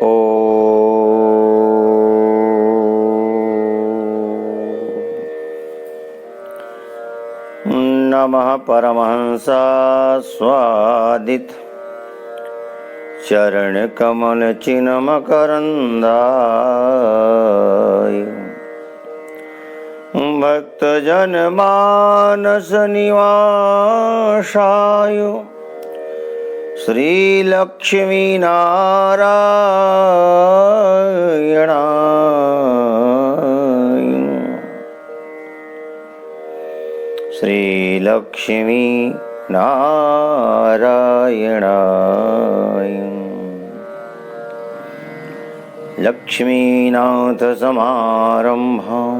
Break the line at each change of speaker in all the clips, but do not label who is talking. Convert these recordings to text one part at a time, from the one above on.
ओ नमः परमहंसा स्वादित चरण कमल चिन्मकरंदाय भक्तजन मानस निवासाय श्री लक्ष्मी नारायणाय श्री लक्ष्मी नारायणाय लक्ष्मीनाथ समारंभां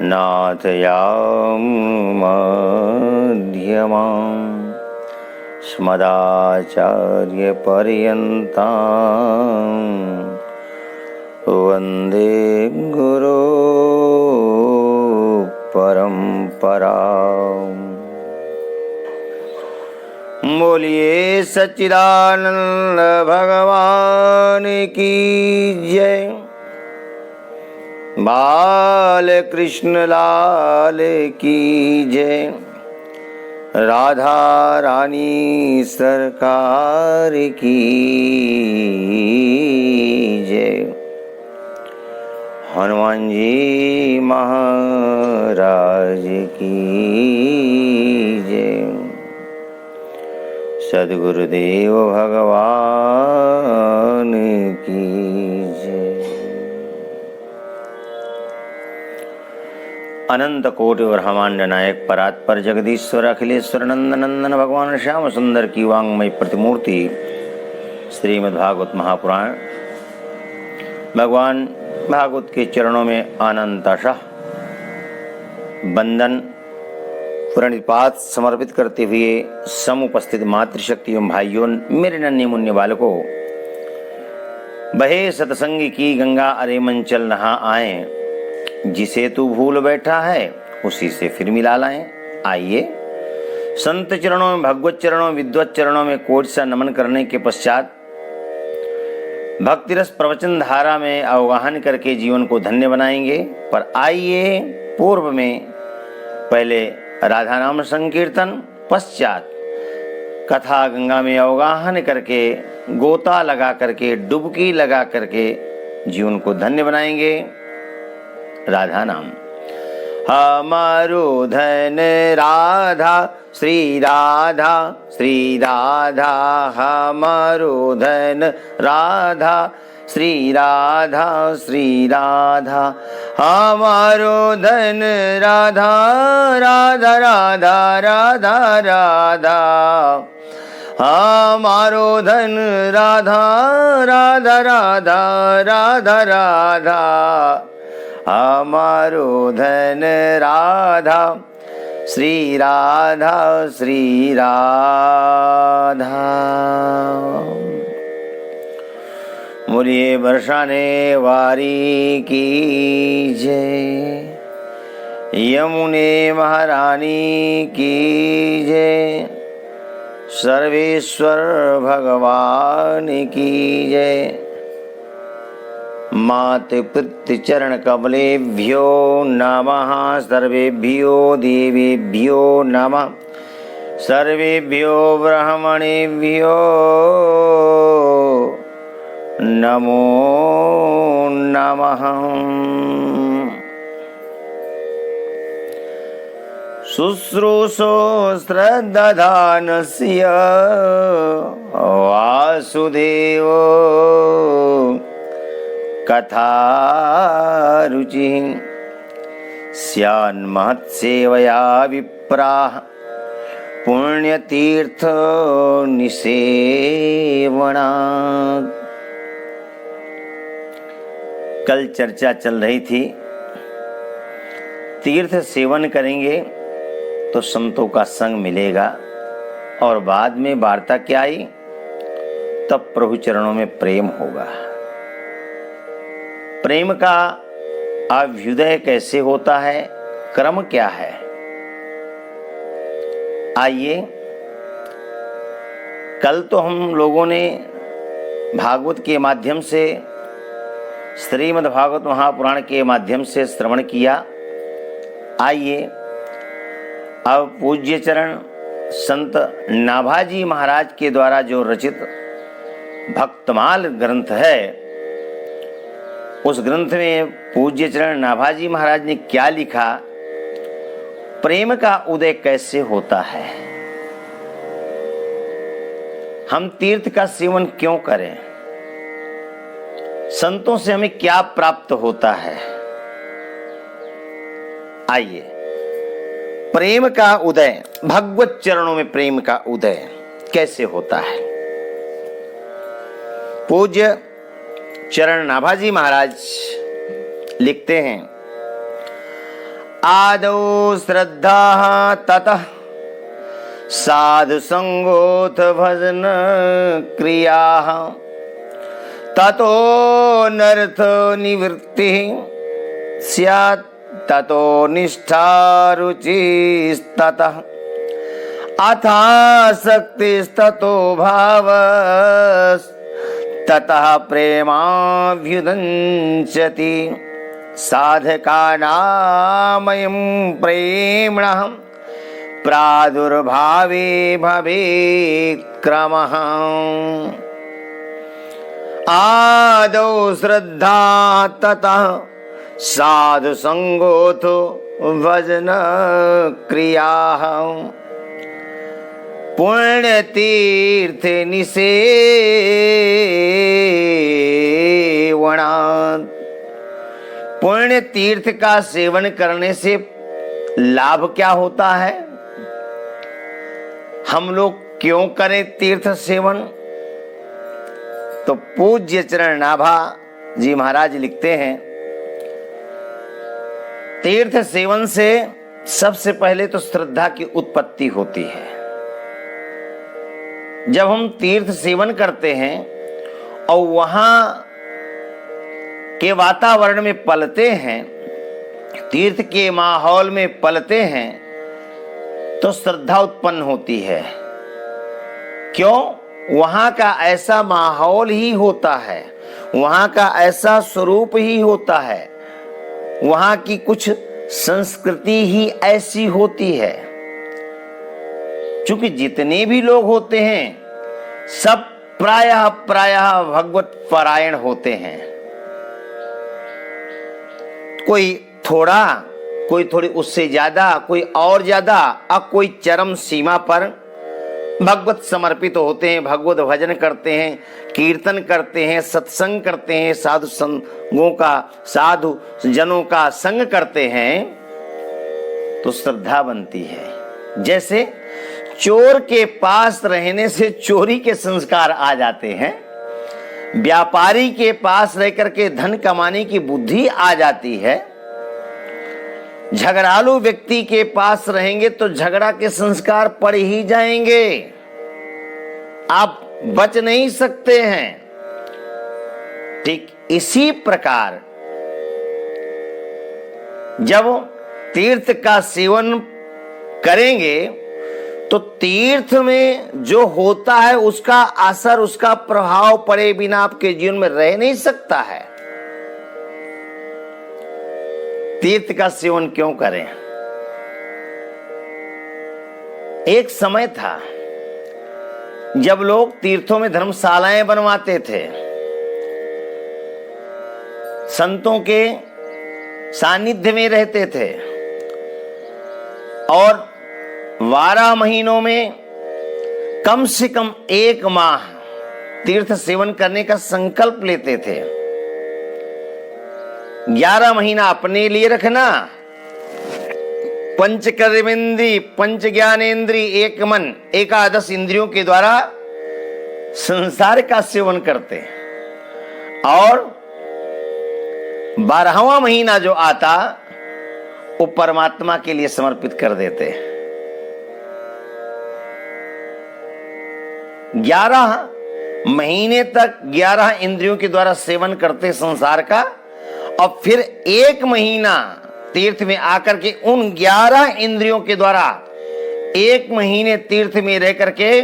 नाथयां मध्यमां स्मदाचार्य पर्यन्तां वन्दे गुरु परंपरां। बोलिए सच्चिदानंद भगवान की जय। बाल कृष्ण लाल की जय। राधा रानी सरकार की जय। हनुमान जी महाराज की जय। सद्गुरुदेव भगवान की जय। अनंत कोटि ब्रह्मांड नायक परात्पर जगदीश्वर अखिलेश्वर नंदनंदन भगवान श्याम सुंदर की वांगमय प्रतिमूर्ति श्रीमद्भागवत महापुराण भगवान भागवत के चरणों में अनंतशः बंदन प्रणिपात समर्पित करते हुए समुपस्थित मातृशक्ति एवं भाइयों, मेरे नन्हे मुन्ने बालकों, बहे सतसंग की गंगा अरे मन चल नहा आए। जिसे तू भूल बैठा है उसी से फिर मिला लाएं। आइए संत चरणों में, भगवत चरणों में, विद्वत चरणों में कोटि सा नमन करने के पश्चात भक्तिरस प्रवचन धारा में अवगाहन करके जीवन को धन्य बनाएंगे। पर आइए पूर्व में पहले राधा नाम संकीर्तन, पश्चात कथा गंगा में अवगाहन करके गोता लगा करके डुबकी लगा करके जीवन को धन्य बनाएंगे। राधा नाम। हमारो धन राधा श्री राधा, श्री राधा हमारो धन राधा, श्री राधा, श्री राधा हमारो धन राधा, राधा राधा राधा राधा हमारो धन राधा, राधा राधा राधा राधा हमारो धन राधा, श्री राधा, श्री राधा। बोलिए बरसाने वारी की जय। यमुने महारानी की जय। सर्वेश्वर भगवान की जय। मातृपितृ चरण कमलेभ्यो नमः। सर्वेभ्यो देवेभ्यो नमः। सर्वेभ्यो ब्राह्मणेभ्यो नमो नमः। शुश्रूषो श्रद्धानस्य वासुदेवो कथारुचि स्यान्महत्सेवया विप्राः पुण्यतीर्थ निसेवनात्। कल चर्चा चल रही थी, तीर्थ सेवन करेंगे तो संतों का संग मिलेगा। और बाद में वार्ता क्या आई, तब प्रभु चरणों में प्रेम होगा। प्रेम का अभ्युदय कैसे होता है, क्रम क्या है? आइए, कल तो हम लोगों ने भागवत के माध्यम से, श्रीमद् भागवत महापुराण के माध्यम से श्रवण किया। आइए अब पूज्य चरण संत नाभाजी महाराज के द्वारा जो रचित भक्तमाल ग्रंथ है, उस ग्रंथ में पूज्य चरण नाभाजी महाराज ने क्या लिखा, प्रेम का उदय कैसे होता है, हम तीर्थ का सेवन क्यों करें, संतों से हमें क्या प्राप्त होता है। आइए, प्रेम का उदय, भगवत चरणों में प्रेम का उदय कैसे होता है। पूज्य चरण नाभाजी महाराज लिखते हैं, आदौ श्रद्धा ततः साधु संगोथ भजन क्रिया ततो नर्थ निवृत्ति स्यात् ततो निष्ठा रुचिस्ततः अथासक्तिस्ततो भावस्ततः प्रेमाभ्युदञ्चति साधकानामयं प्रेम्णः प्रादुर्भावे भवेत् क्रमः। आदौ श्रद्धा ततः साधु संगोथो भजन क्रियाः पुण्य तीर्थ निसेवनात्। पुण्य तीर्थ का सेवन करने से लाभ क्या होता है, हम लोग क्यों करें तीर्थ सेवन। तो पूज्य चरण नाभा जी महाराज लिखते हैं, तीर्थ सेवन से सबसे पहले तो श्रद्धा की उत्पत्ति होती है। जब हम तीर्थ सेवन करते हैं और वहां के वातावरण में पलते हैं, तीर्थ के माहौल में पलते हैं, तो श्रद्धा उत्पन्न होती है। क्यों? वहां का ऐसा माहौल ही होता है, वहां का ऐसा स्वरूप ही होता है, वहां की कुछ संस्कृति ही ऐसी होती है। क्योंकि जितने भी लोग होते हैं सब प्रायः भगवत परायण होते हैं। कोई थोड़ा, कोई थोड़ी उससे ज्यादा, कोई और ज्यादा, और कोई चरम सीमा पर भगवत समर्पित होते हैं, भगवत भजन करते हैं, कीर्तन करते हैं, सत्संग करते हैं, साधु संगों का, साधु जनों का संग करते हैं, तो श्रद्धा बनती है। जैसे चोर के पास रहने से चोरी के संस्कार आ जाते हैं, व्यापारी के पास रहकर के धन कमाने की बुद्धि आ जाती है, झगड़ालू व्यक्ति के पास रहेंगे तो झगड़ा के संस्कार पड़ ही जाएंगे, आप बच नहीं सकते हैं। ठीक इसी प्रकार जब तीर्थ का सेवन करेंगे तो तीर्थ में जो होता है उसका असर, उसका प्रभाव पड़े बिना आपके जीवन में रह नहीं सकता है। तीर्थ का सेवन क्यों करें? एक समय था जब लोग तीर्थों में धर्मशालाएं बनवाते थे, संतों के सानिध्य में रहते थे और 12 महीनों में कम से कम 1 माह तीर्थ सेवन करने का संकल्प लेते थे। 11 महीना अपने लिए रखना, पंच कर्मेंद्री, पंच ज्ञानेन्द्री, एक मन, एकादश इंद्रियों के द्वारा संसार का सेवन करते, और 12वां महीना जो आता वो परमात्मा के लिए समर्पित कर देते। 11 महीने तक 11 इंद्रियों के द्वारा सेवन करते संसार का, और फिर 1 महीना तीर्थ में आकर के उन 11 इंद्रियों के द्वारा 1 महीने तीर्थ में रह करके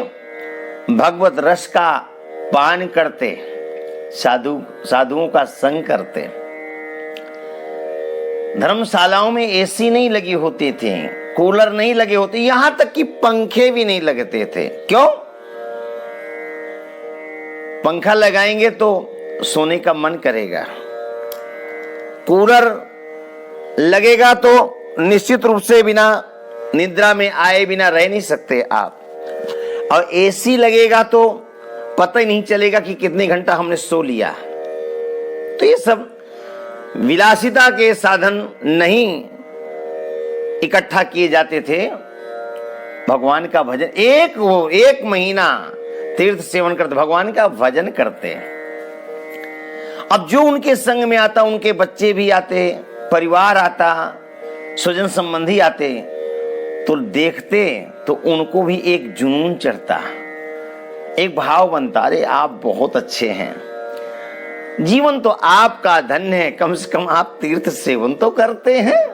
भगवत रस का पान करते। साधुओं का संग करते। धर्मशालाओं में एसी नहीं लगी होती थी, कूलर नहीं लगे होते, यहां तक कि पंखे भी नहीं लगते थे। क्यों? पंखा लगाएंगे तो सोने का मन करेगा, कूलर लगेगा तो निश्चित रूप से बिना निद्रा में आए बिना रह नहीं सकते आप, और एसी लगेगा तो पता ही नहीं चलेगा कि कितने घंटा हमने सो लिया। तो ये सब विलासिता के साधन नहीं इकट्ठा किए जाते थे। भगवान का भजन, एक महीना तीर्थ सेवन करते, भगवान का भजन करते। अब जो उनके संग में आता, उनके बच्चे भी आते, परिवार आता, स्वजन संबंधी आते, तो देखते तो उनको भी एक जुनून चढ़ता, एक भाव बनता, अरे आप बहुत अच्छे हैं, जीवन तो आपका धन्य है, कम से कम आप तीर्थ सेवन तो करते हैं।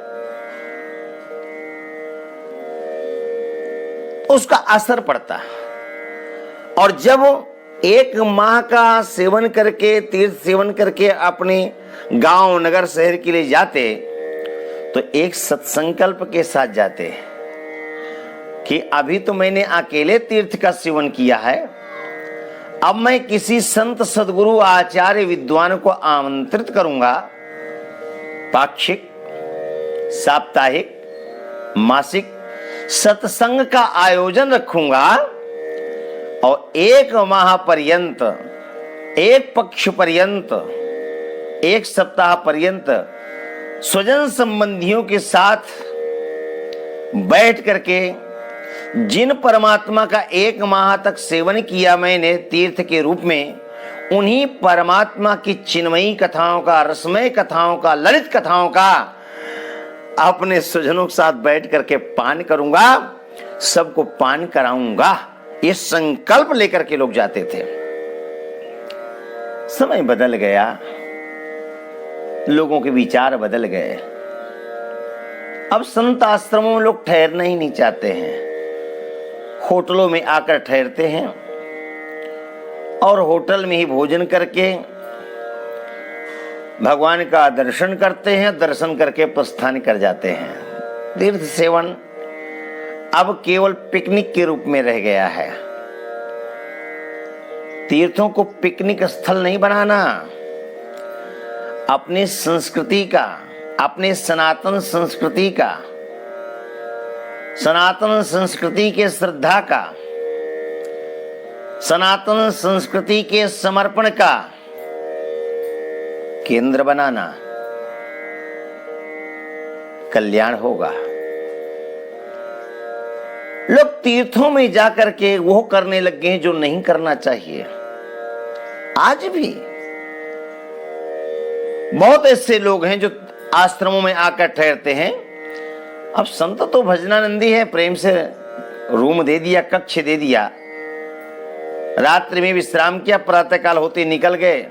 उसका असर पड़ता। और जब एक माह का सेवन करके, तीर्थ सेवन करके अपने गांव नगर शहर के लिए जाते, तो एक सत्संकल्प के साथ जाते कि अभी तो मैंने अकेले तीर्थ का सेवन किया है, अब मैं किसी संत सदगुरु आचार्य विद्वान को आमंत्रित करूंगा, पाक्षिक, साप्ताहिक, मासिक सत्संग का आयोजन रखूंगा, और एक माह पर्यंत, एक पक्ष पर्यंत, एक सप्ताह पर्यंत स्वजन संबंधियों के साथ बैठ करके जिन परमात्मा का एक माह तक सेवन किया मैंने तीर्थ के रूप में, उन्हीं परमात्मा की चिन्मयी कथाओं का, रसमय कथाओं का, ललित कथाओं का अपने स्वजनों के साथ बैठ करके पान करूंगा, सबको पान कराऊंगा। ये संकल्प लेकर के लोग जाते थे। समय बदल गया, लोगों के विचार बदल गए। अब संत आश्रमों में लोग ठहरना ही नहीं चाहते हैं, होटलों में आकर ठहरते हैं और होटल में ही भोजन करके भगवान का दर्शन करते हैं, दर्शन करके प्रस्थान कर जाते हैं। तीर्थ सेवन अब केवल पिकनिक के रूप में रह गया है। तीर्थों को पिकनिक स्थल नहीं बनाना, अपनी संस्कृति का, अपने सनातन संस्कृति का, सनातन संस्कृति के श्रद्धा का, सनातन संस्कृति के समर्पण का केंद्र बनाना, कल्याण होगा। लोग तीर्थों में जाकर के वो करने लग गए हैं जो नहीं करना चाहिए। आज भी बहुत ऐसे लोग हैं जो आश्रमों में आकर ठहरते हैं। अब संत तो भजनानंदी है, प्रेम से रूम दे दिया, कक्ष दे दिया, रात्रि में विश्राम किया, प्रातःकाल होते निकल गए।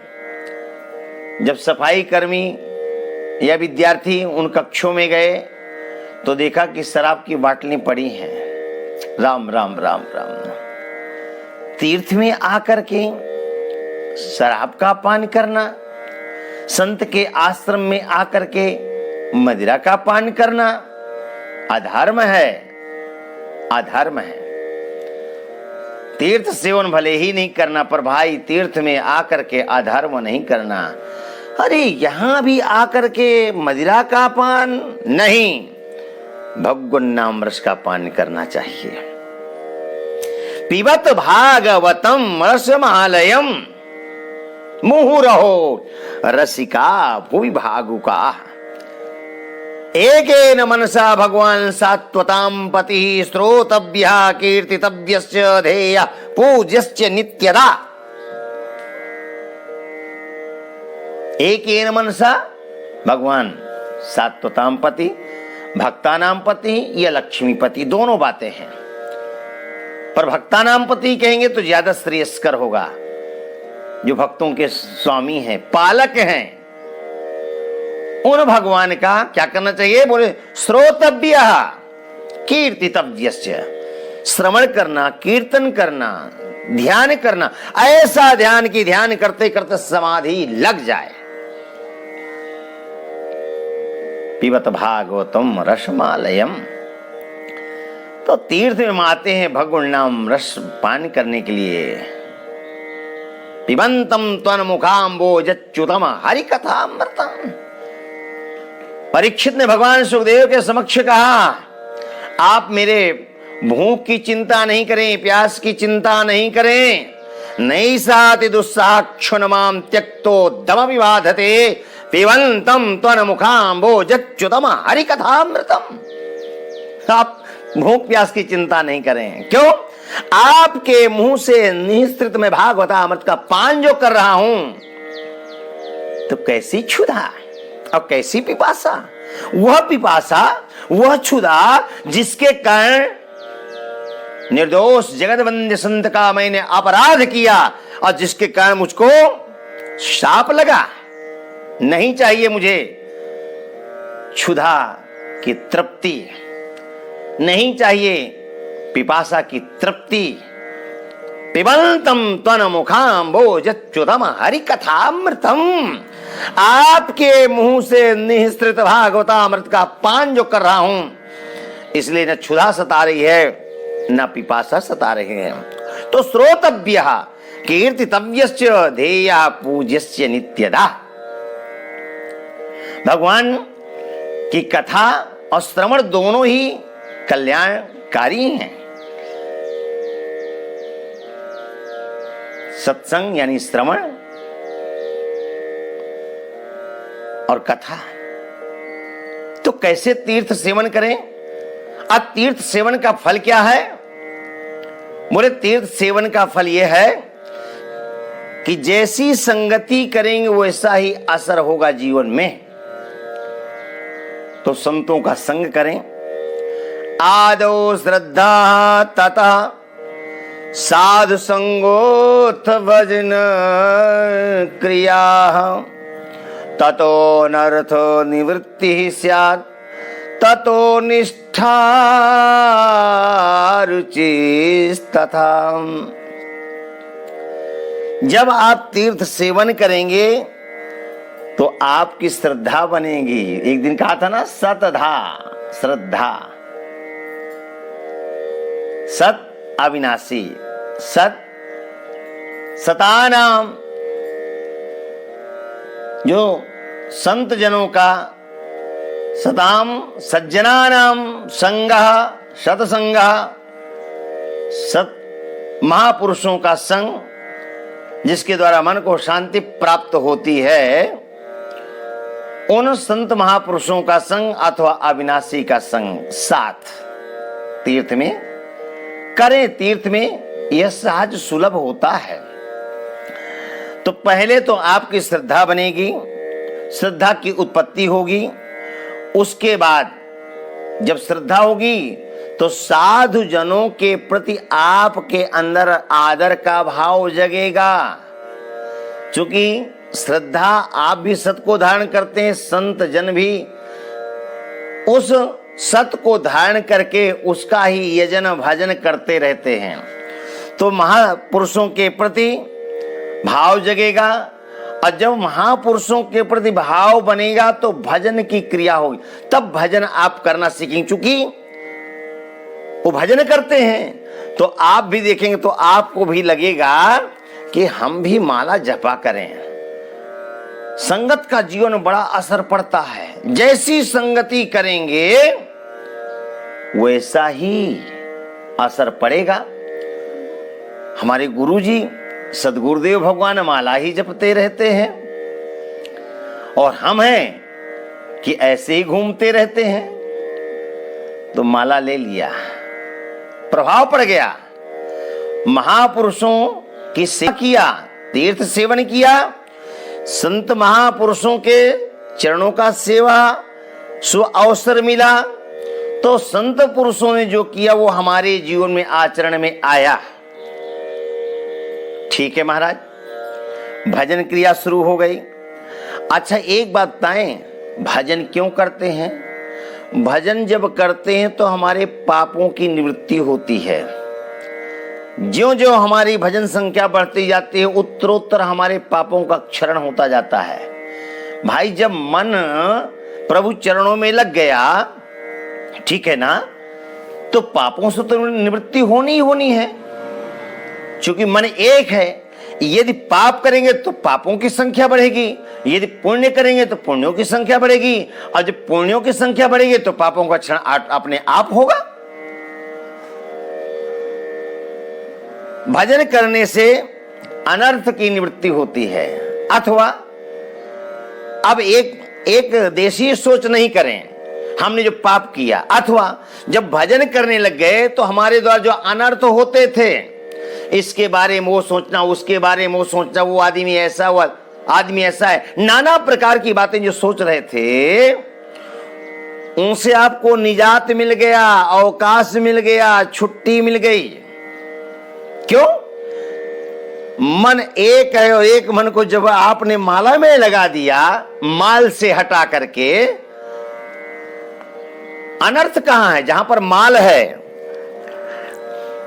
जब सफाई कर्मी या विद्यार्थी उन कक्षों में गए तो देखा कि शराब की बाटलें पड़ी हैं। राम राम राम राम। तीर्थ में आकर के शराब का पान करना, संत के आश्रम में आकर के मदिरा का पान करना अधर्म है, अधर्म है। तीर्थ सेवन भले ही नहीं करना, पर भाई तीर्थ में आकर के अधर्म नहीं करना। अरे यहां भी आकर के मदिरा का पान नहीं, भगवान नाम रस का पान करना चाहिए। पिबत भागवतम रसमालयम मुहुरहो रसिका भुवि भागुका। एकेन मनसा भगवान सात्वतां पति श्रोतव्यः कीर्तितव्यस्य ध्येयः पूज्यस्य नित्यदा। एकेन मनसा भगवान सात्वतां पति, भक्तानां पति या लक्ष्मीपति, दोनों बातें हैं। पर भक्तानां पति कहेंगे तो ज्यादा श्रेयस्कर होगा। जो भक्तों के स्वामी हैं, पालक हैं, उन भगवान का क्या करना चाहिए? बोले श्रोतव्य कीर्तितव्यस्य, श्रवण करना, कीर्तन करना, ध्यान करना, ऐसा ध्यान की ध्यान करते करते समाधि लग जाए। पिबत भागवतम रसमालयम। तो तीर्थ में आते हैं भगवान नाम रस पान करने के लिए। पिबंतम त्वन मुखाम्बोजच्युतम हरि कथामृतम। परीक्षित ने भगवान सुखदेव के समक्ष कहा, आप मेरे भूख की चिंता नहीं करें, प्यास की चिंता नहीं करें। नई साति दुस्साक्षुनमाम त्यक्तो दम विवाधते पिबंतम त्वन मुखाम्बोजच्युतम हरि कथामृतम। आप भूख प्यास की चिंता नहीं करें। क्यों? आपके मुंह से निःसृत में भागवतामृत का पान जो कर रहा हूं, तो कैसी क्षुधा और कैसी पिपासा। वह पिपासा, वह क्षुधा जिसके कारण निर्दोष जगतवंद्य संत का मैंने अपराध किया और जिसके कारण मुझको शाप लगा। नहीं चाहिए मुझे क्षुधा की तृप्ति, नहीं चाहिए पिपासा की तृप्ति। पिबंतम त्वन मुखाम्बोजच्युतम हरि कथामृतम। आपके मुंह से निःसृत भागवतामृत का पान जो कर रहा हूं, इसलिए न क्षुधा सता रही है न पिपासा सता रही है। तो श्रोतव्यः कीर्तितव्यश्च ध्येया पूज्यस्य नित्यदा। भगवान की कथा और श्रवण दोनों ही कल्याणकारी हैं। सत्संग यानी श्रवण और कथा। तो कैसे तीर्थ सेवन करें? अब तीर्थ सेवन का फल क्या है? बोले तीर्थ सेवन का फल यह है कि जैसी संगति करेंगे वैसा ही असर होगा जीवन में। तो संतों का संग करें। आदौ श्रद्धा ततः साधु संगोथ भजन क्रिया ततो नर्थ निवृत्ति स्यात् ततो निष्ठा रुचिस्तथा। जब आप तीर्थ सेवन करेंगे तो आपकी श्रद्धा बनेगी। एक दिन कहा था ना, सतधा श्रद्धा। सत अविनाशी, सत सतानाम, जो संत जनों का, सताम सज्जनानाम संगः सतसंगः, सत महापुरुषों का संग जिसके द्वारा मन को शांति प्राप्त होती है, उन संत महापुरुषों का संग अथवा अविनाशी का संग साथ तीर्थ में करें। तीर्थ में यह सहज सुलभ होता है। तो पहले तो आपकी श्रद्धा बनेगी, श्रद्धा की उत्पत्ति होगी। उसके बाद जब श्रद्धा होगी तो साधु जनों के प्रति आपके अंदर आदर का भाव जगेगा। क्योंकि श्रद्धा, आप भी सत को धारण करते हैं, संत जन भी उस सत को धारण करके उसका ही यजन भजन करते रहते हैं। तो महापुरुषों के प्रति भाव जगेगा, और जब महापुरुषों के प्रति भाव बनेगा तो भजन की क्रिया होगी। तब भजन आप करना सीखेंगे। चूंकि वो भजन करते हैं तो आप भी देखेंगे तो आपको भी लगेगा कि हम भी माला जपा करें। संगत का जीवन बड़ा असर पड़ता है। जैसी संगति करेंगे वैसा ही असर पड़ेगा। हमारे गुरुजी सदगुरुदेव भगवान माला ही जपते रहते हैं, और हम हैं कि ऐसे ही घूमते रहते हैं। तो माला ले लिया, प्रभाव पड़ गया। महापुरुषों की सेवा किया, तीर्थ सेवन किया, संत महापुरुषों के चरणों का सेवा सु अवसर मिला, तो संत पुरुषों ने जो किया वो हमारे जीवन में आचरण में आया। ठीक है महाराज, भजन क्रिया शुरू हो गई। अच्छा एक बात बताएं, भजन क्यों करते हैं? भजन जब करते हैं तो हमारे पापों की निवृत्ति होती है। ज्यों ज्यों हमारी भजन संख्या बढ़ती जाती है उत्तरोत्तर हमारे पापों का क्षरण होता जाता है। भाई जब मन प्रभु चरणों में लग गया, ठीक है ना, तो पापों से तो निवृत्ति होनी ही होनी है, क्योंकि मन एक है। यदि पाप करेंगे तो पापों की संख्या बढ़ेगी, यदि पुण्य करेंगे तो पुण्यों की संख्या बढ़ेगी, और जब पुण्यों की संख्या बढ़ेगी तो पापों का क्षरण अपने आप होगा। भजन करने से अनर्थ की निवृत्ति होती है। अथवा अब एक देशी सोच नहीं करें, हमने जो पाप किया, अथवा जब भजन करने लग गए तो हमारे द्वारा जो अनर्थ होते थे, इसके बारे में वो सोचना, उसके बारे में वो सोचना, वो आदमी ऐसा, वो आदमी ऐसा है, नाना प्रकार की बातें जो सोच रहे थे, उनसे आपको निजात मिल गया, अवकाश मिल गया, छुट्टी मिल गई। क्यों? मन एक है, और एक मन को जब आपने माला में लगा दिया, माल से हटा करके, अनर्थ कहां है? जहां पर माल है,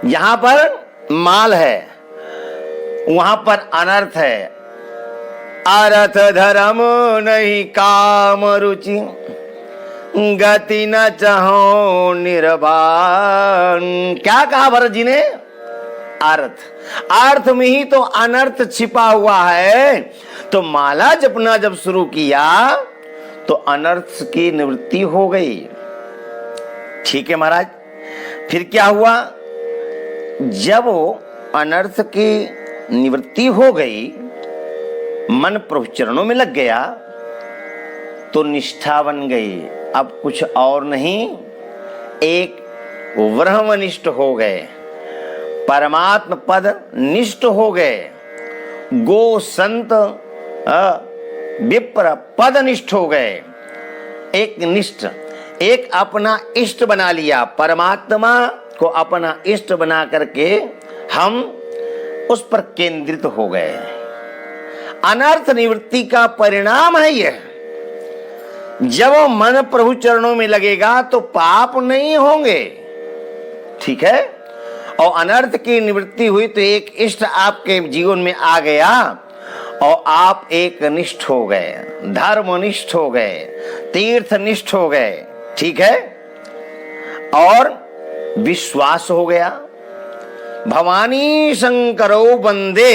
जहां पर माल है वहां पर अनर्थ है। अर्थ धर्म नहीं काम रुचि, गति न चाहो निर्वाण। क्या कहा भरत जी ने? अर्थ में ही तो अनर्थ छिपा हुआ है। तो माला जपना जब शुरू किया तो अनर्थ की निवृत्ति हो गई। ठीक है महाराज। फिर क्या हुआ? जब अनर्थ की निवृत्ति हो गई, मन प्रभु चरणों में लग गया, तो निष्ठा बन गई। अब कुछ और नहीं, एक ब्रह्मनिष्ठ हो गए, परमात्म पद निष्ठ हो गए, गो संत विप्र पद निष्ठ हो गए। एक निष्ठ, एक अपना इष्ट बना लिया, परमात्मा को अपना इष्ट बना करके हम उस पर केंद्रित हो गए। अनर्थ निवृत्ति का परिणाम है यह। जब मन प्रभु चरणों में लगेगा तो पाप नहीं होंगे, ठीक है, और अनर्थ की निवृत्ति हुई तो एक इष्ट आपके जीवन में आ गया और आप एक निष्ठ हो गए, धर्मनिष्ठ हो गए, तीर्थनिष्ठ हो गए, ठीक है, और विश्वास हो गया। भवानी शंकरो वंदे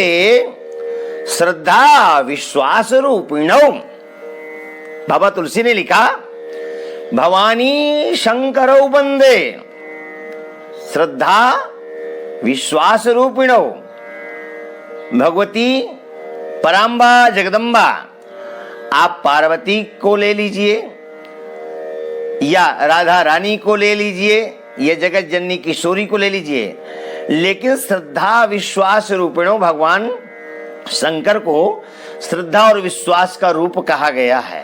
श्रद्धा विश्वास रूपिणो। बाबा तुलसी ने लिखा, भवानी शंकरो वंदे श्रद्धा विश्वास रूपिणो। भगवती पराम्बा जगदम्बा, आप पार्वती को ले लीजिए या राधा रानी को ले लीजिए या जगत जननी किशोरी को ले लीजिए, लेकिन श्रद्धा विश्वास रूपिणो भगवान शंकर को श्रद्धा और विश्वास का रूप कहा गया है।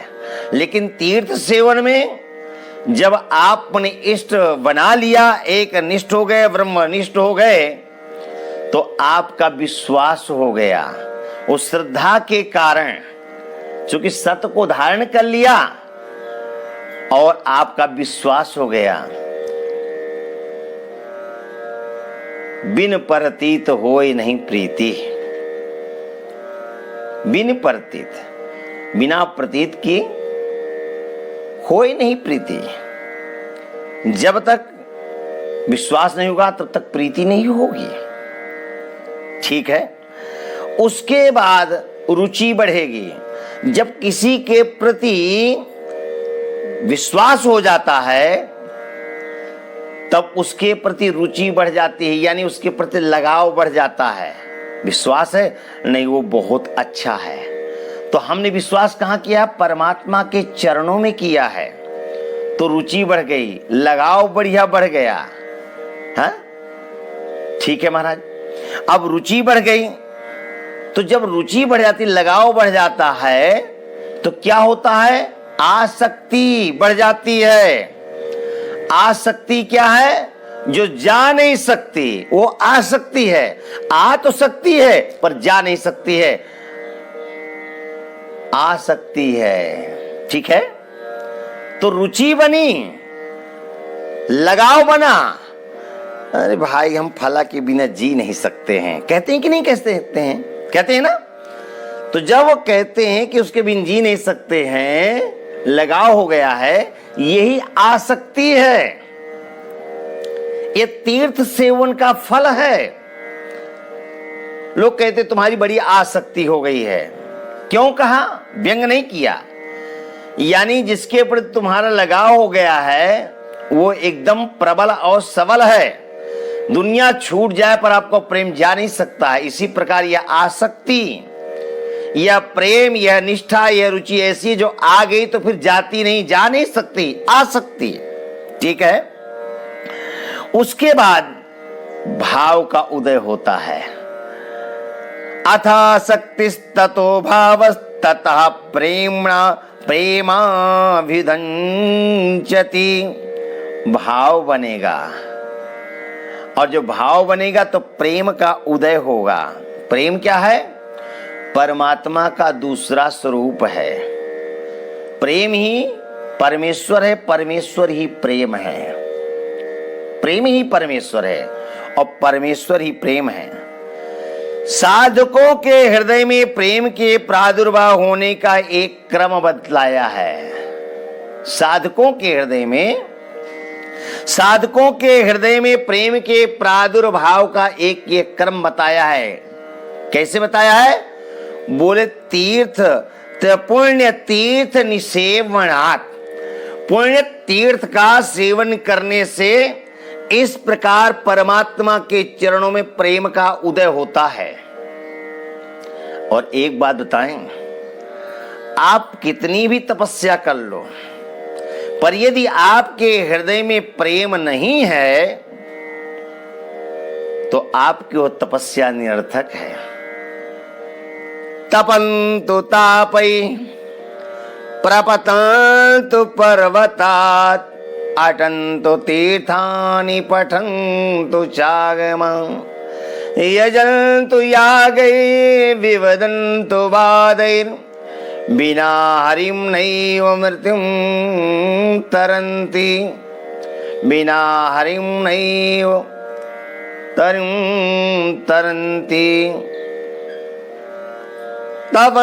लेकिन तीर्थ सेवन में जब आपने इष्ट बना लिया, एक निष्ठ हो गए, ब्रह्मनिष्ठ हो गए, तो आपका विश्वास हो गया। उस श्रद्धा के कारण, चूंकि सत्य को धारण कर लिया और आपका विश्वास हो गया। बिन परतीत होय नहीं प्रीति। बिन परतीत, बिना प्रतीत की होय नहीं प्रीति। जब तक विश्वास नहीं होगा तब तक प्रीति नहीं होगी, ठीक है। उसके बाद रुचि बढ़ेगी। जब किसी के प्रति विश्वास हो जाता है तब उसके प्रति रुचि बढ़ जाती है, यानी उसके प्रति लगाव बढ़ जाता है। विश्वास है, नहीं वो बहुत अच्छा है, तो हमने विश्वास कहाँ किया? परमात्मा के चरणों में किया है, तो रुचि बढ़ गई, लगाव बढ़िया बढ़ गया। हाँ, ठीक है महाराज। अब रुचि बढ़ गई, तो जब रुचि बढ़ जाती, लगाव बढ़ जाता है, तो क्या होता है? आसक्ति बढ़ जाती है। आसक्ति क्या है? जो जा नहीं सकती वो आसक्ति है। आ तो सकती है पर जा नहीं सकती है, आसक्ति है, ठीक है। तो रुचि बनी, लगाव बना, अरे भाई हम फला के बिना जी नहीं सकते हैं, कहते हैं कि नहीं कहते हैं, कहते हैं ना। तो जब वो कहते हैं कि उसके बिन जी नहीं सकते हैं, लगाव हो गया है, यही आसक्ति है, ये तीर्थ सेवन का फल है। लोग कहते तुम्हारी बड़ी आसक्ति हो गई है, क्यों कहा, व्यंग नहीं किया, यानी जिसके प्रति तुम्हारा लगाव हो गया है वो एकदम प्रबल और सबल है, दुनिया छूट जाए पर आपको प्रेम जा नहीं सकता है। इसी प्रकार यह आसक्ति, यह प्रेम, यह निष्ठा, यह रुचि ऐसी जो आ गई तो फिर जाती नहीं, जा नहीं सकती, आसक्ति, ठीक है। उसके बाद भाव का उदय होता है, अथासक्तिस्ततो भावस्ततः प्रेमाभिधंचति, भाव बनेगा, और जो भाव बनेगा तो प्रेम का उदय होगा। प्रेम क्या है, परमात्मा का दूसरा स्वरूप है। प्रेम ही परमेश्वर है, परमेश्वर ही प्रेम है, प्रेम ही परमेश्वर है और परमेश्वर ही प्रेम है। साधकों के हृदय में प्रेम के प्रादुर्भाव होने का एक क्रम बतलाया है। साधकों के हृदय में प्रेम के प्रादुर्भाव का एक ये क्रम बताया है। कैसे बताया है, बोले तीर्थ पुण्य तीर्थ निसेवनात्, पुण्य तीर्थ का सेवन करने से इस प्रकार परमात्मा के चरणों में प्रेम का उदय होता है। और एक बात बताएं, आप कितनी भी तपस्या कर लो, पर यदि आपके हृदय में प्रेम नहीं है तो आपकी वो तपस्या निरर्थक है। तपन्तु तापै प्रपतन्तु पर्वतात्, अटन्तु तीर्थानि पठन्तु चागमं, यजन्तु यागै विवदन्तु वादैर्, बिना हरिं नैव मृत्युं तरन्ति, बिना हरिं नैव तरन्ति। तप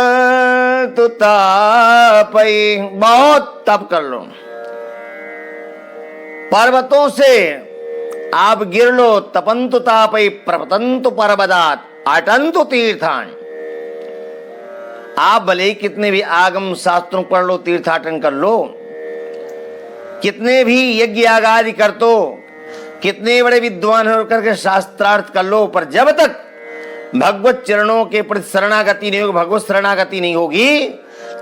तो तापै, बहुत तप कर लो, पर्वतों से आप गिर लो, तपंतु तापै प्रपतंतु पर्वतात्, अटंतु तीर्थान, आप भले ही कितने भी आगम शास्त्रों पढ़ लो, तीर्थाटन कर लो, कितने भी यज्ञ यागादि कर दो, कितने बड़े विद्वान होकर के शास्त्रार्थ कर लो, पर जब तक भगवत चरणों के प्रति शरणागति नहीं होगी, भगवत शरणागति नहीं होगी,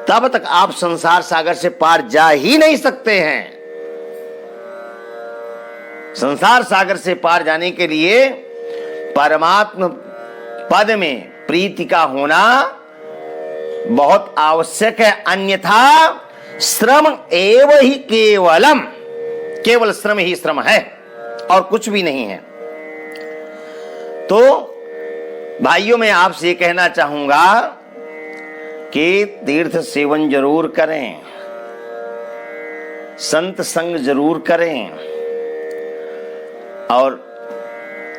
तब तक आप संसार सागर से पार जा ही नहीं सकते हैं। संसार सागर से पार जाने के लिए परमात्मा पद में प्रीति का होना बहुत आवश्यक है, अन्यथा श्रम एव ही केवलम, केवल श्रम ही श्रम है और कुछ भी नहीं है। तो भाइयों, मैं आपसे ये कहना चाहूंगा कि तीर्थ सेवन जरूर करें, संत संग जरूर करें। और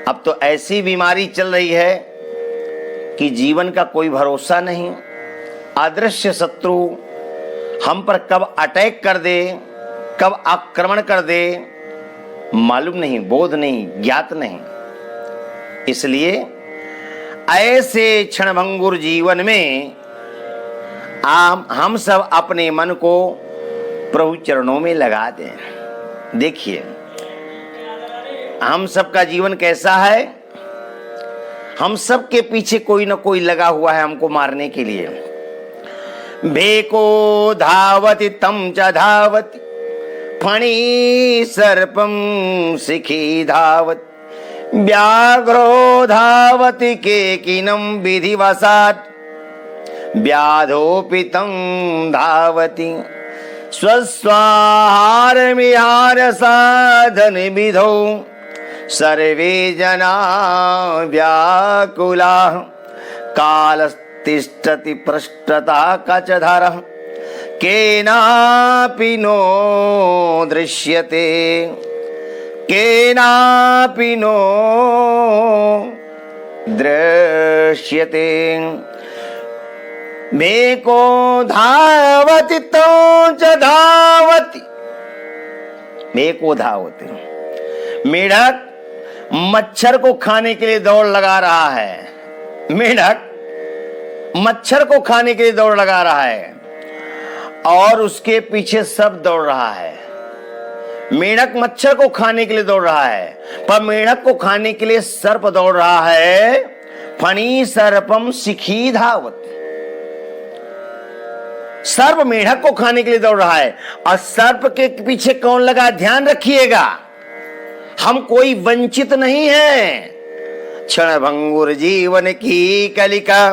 अब तो ऐसी बीमारी चल रही है कि जीवन का कोई भरोसा नहीं, अदृश्य शत्रु हम पर कब अटैक कर दे, कब आक्रमण कर दे, मालूम नहीं, बोध नहीं, ज्ञात नहीं। इसलिए ऐसे क्षणभंगुर जीवन में हम सब अपने मन को प्रभु चरणों में लगा दें। देखिए हम सबका जीवन कैसा है, हम सब के पीछे कोई ना कोई लगा हुआ है हमको मारने के लिए। भेको धावति तम च धावति, फणी सर्पम शिखी धावति, व्याघ्रो धावति केकिनं विधिवशात्, व्याधोपितं धावति, स्वस्वाहारमिहार साधन विधौ, सर्वे जना व्याकुलाः, कालस्तिष्ठति पृष्ठतः कचधरः, केनापि नो दृश्यते, केनापि नो दृश्यते मेको धावति तो च धावति। मेको धावति, मेढक मच्छर को खाने के लिए दौड़ लगा रहा है। मेढक मच्छर को खाने के लिए दौड़ लगा रहा है और उसके पीछे सब दौड़ रहा है। मेढक मच्छर को खाने के लिए दौड़ रहा है, पर मेढक को खाने के लिए सर्प दौड़ रहा है। फणी सर्पम शिखी धावत। सर्प मेढक को खाने के लिए दौड़ रहा है और सर्प के पीछे कौन लगा, ध्यान रखिएगा, हम कोई वंचित नहीं है। क्षण भंगुर जीवन की कलिका,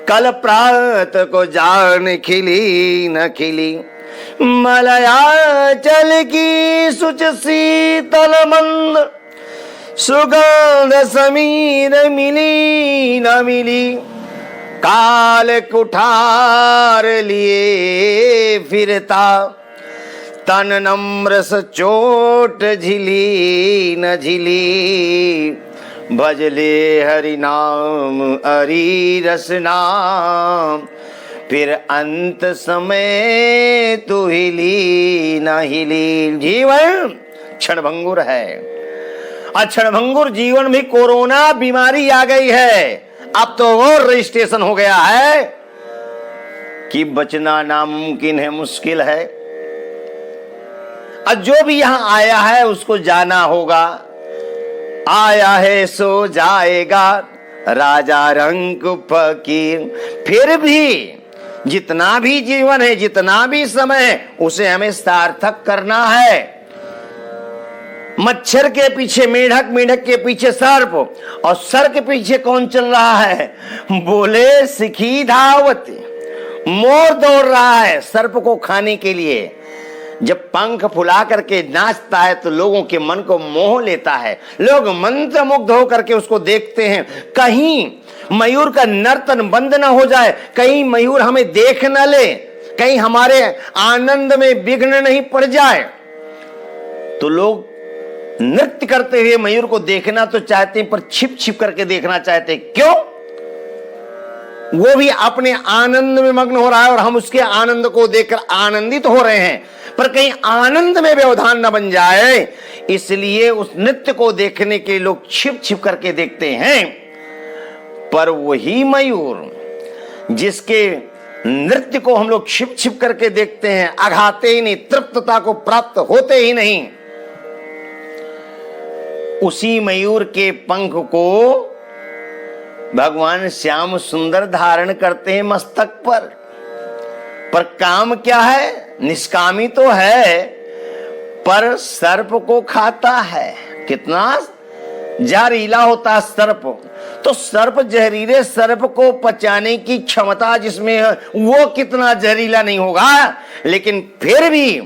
कल प्रात को जान खिली न खिली। मलया चल की सुच शीतल मंद, सुगंध समीर मिली न मिली। काल कुठार लिए फिरता, तन नम्र स चोट झिली न झिली। भजले हरि नाम हरि रस नाम, फिर अंत समय तू हिली न हिली। जीवन क्षणभंगुर है, क्षणभंगुर जीवन भी कोरोना बीमारी आ गई है। अब तो और रजिस्ट्रेशन हो गया है कि बचना नामुमकिन है, मुश्किल है। और जो भी यहां आया है उसको जाना होगा। आया है सो जाएगा, राजा रंग फकीर। फिर भी जितना भी जीवन है, जितना भी समय है, उसे हमें सार्थक करना है। मच्छर के पीछे मेढक, मेढक के पीछे सर्प, और सर्प के पीछे कौन चल रहा है? बोले शिखी धावती, मोर दौड़ रहा है सर्प को खाने के लिए। जब पंख फुला करके नाचता है तो लोगों के मन को मोह लेता है, लोग मंत्रमुग्ध होकर के उसको देखते हैं। कहीं मयूर का नर्तन बंद ना हो जाए, कहीं मयूर हमें देख न ले, कहीं हमारे आनंद में विघ्न नहीं पड़ जाए। तो लोग नृत्य करते हुए मयूर को देखना तो चाहते हैं, पर छिप छिप करके देखना चाहते हैं। क्यों? वो भी अपने आनंद में मग्न हो रहा है और हम उसके आनंद को देखकर आनंदित हो रहे हैं, पर कहीं आनंद में व्यवधान न बन जाए, इसलिए उस नृत्य को देखने के लोग छिप छिप करके देखते हैं। पर वही मयूर जिसके नृत्य को हम लोग छिप छिप करके देखते हैं, अघाते ही नहीं, तृप्तता को प्राप्त होते ही नहीं, उसी मयूर के पंख को भगवान श्याम सुंदर धारण करते हैं मस्तक पर काम क्या है? निष्कामी तो है, पर सर्प को खाता है। कितना जहरीला होता है सर्प। तो सर्प, जहरीले सर्प को पचाने की क्षमता जिसमें है, वो कितना जहरीला नहीं होगा। लेकिन फिर भी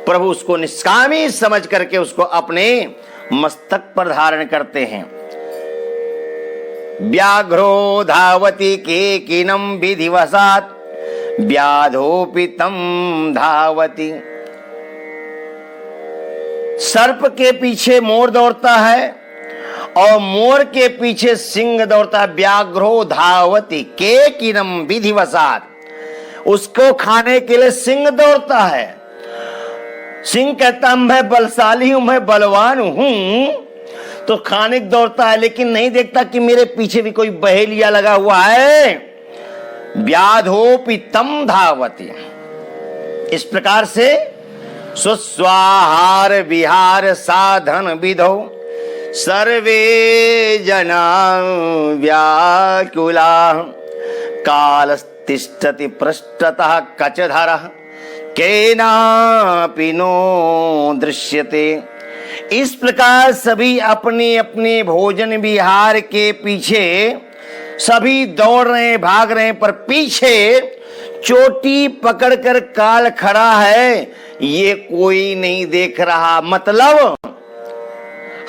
प्रभु उसको निष्कामी समझ करके उसको अपने मस्तक पर धारण करते हैं। व्याघ्रो धावति केकिनं विधिवशात्, व्याधोपि तं धावति। सर्प के पीछे मोर दौड़ता है और मोर के पीछे सिंह दौड़ता है। व्याघ्रो धावति केकिनं विधिवशात्, उसको खाने के लिए सिंह दौड़ता है। सिंह कहता मैं बलशाली हूं, मैं बलवान हूं, तो खाने को दौड़ता है, लेकिन नहीं देखता कि मेरे पीछे भी कोई बहेलिया लगा हुआ है। व्याधोपि तं धावति। इस प्रकार से स्वस्वाहार विहार साधन विधौ सर्वे जना व्याकुला, कालस्तिष्ठति पृष्ठतः कचधरः केनापि नो दृश्यते। इस प्रकार सभी अपने अपने भोजन विहार के पीछे सभी दौड़ रहे हैं, भाग रहे हैं, पर पीछे चोटी पकड़कर काल खड़ा है, ये कोई नहीं देख रहा। मतलब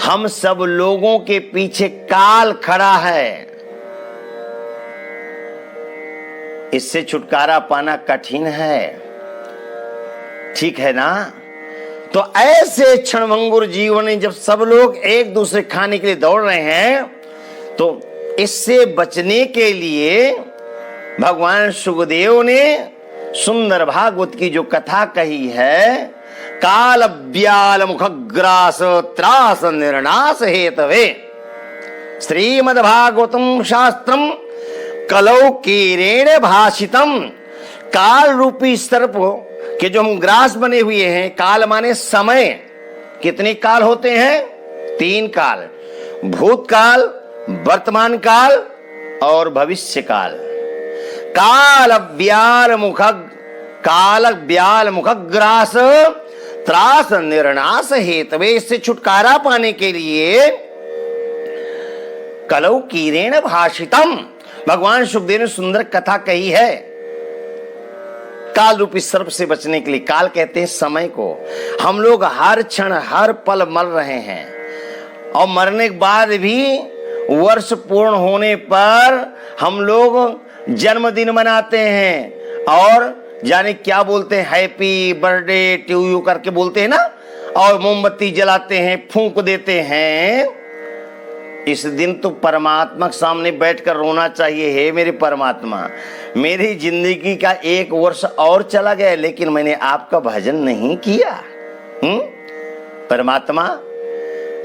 हम सब लोगों के पीछे काल खड़ा है। इससे छुटकारा पाना कठिन है, ठीक है ना? तो ऐसे क्षणभंगुर जीवन में जब सब लोग एक दूसरे खाने के लिए दौड़ रहे हैं, तो इससे बचने के लिए भगवान सुखदेव ने सुंदर भागवत की जो कथा कही है, काल व्याल मुखग्रास त्रास निर्नाश हेतवे श्रीमद् भागवतम शास्त्रम कलौ कीरेण भाषितम। काल रूपी सर्प के जो हम ग्रास बने हुए हैं, काल माने समय, कितने काल होते हैं? 3 काल, भूतकाल, वर्तमान काल और भविष्य काल। काल व्याल मुखग्रास त्रास निर्नाश हेतवे, इससे छुटकारा पाने के लिए कलौ कीरेण भाषितम, भगवान सुखदेव ने सुंदर कथा कही है। काल रूपी सर्प से बचने के लिए, काल कहते हैं समय को। हम लोग हर क्षण हर पल मर रहे हैं, और मरने के बाद भी वर्ष पूर्ण होने पर हम लोग जन्मदिन मनाते हैं और जाने क्या बोलते हैं, हैप्पी बर्थडे टू यू करके बोलते हैं ना, और मोमबत्ती जलाते हैं, फूंक देते हैं। इस दिन तो परमात्मा के सामने बैठकर रोना चाहिए, हे मेरे परमात्मा, मेरी जिंदगी का 1 वर्ष और चला गया, लेकिन मैंने आपका भजन नहीं किया। परमात्मा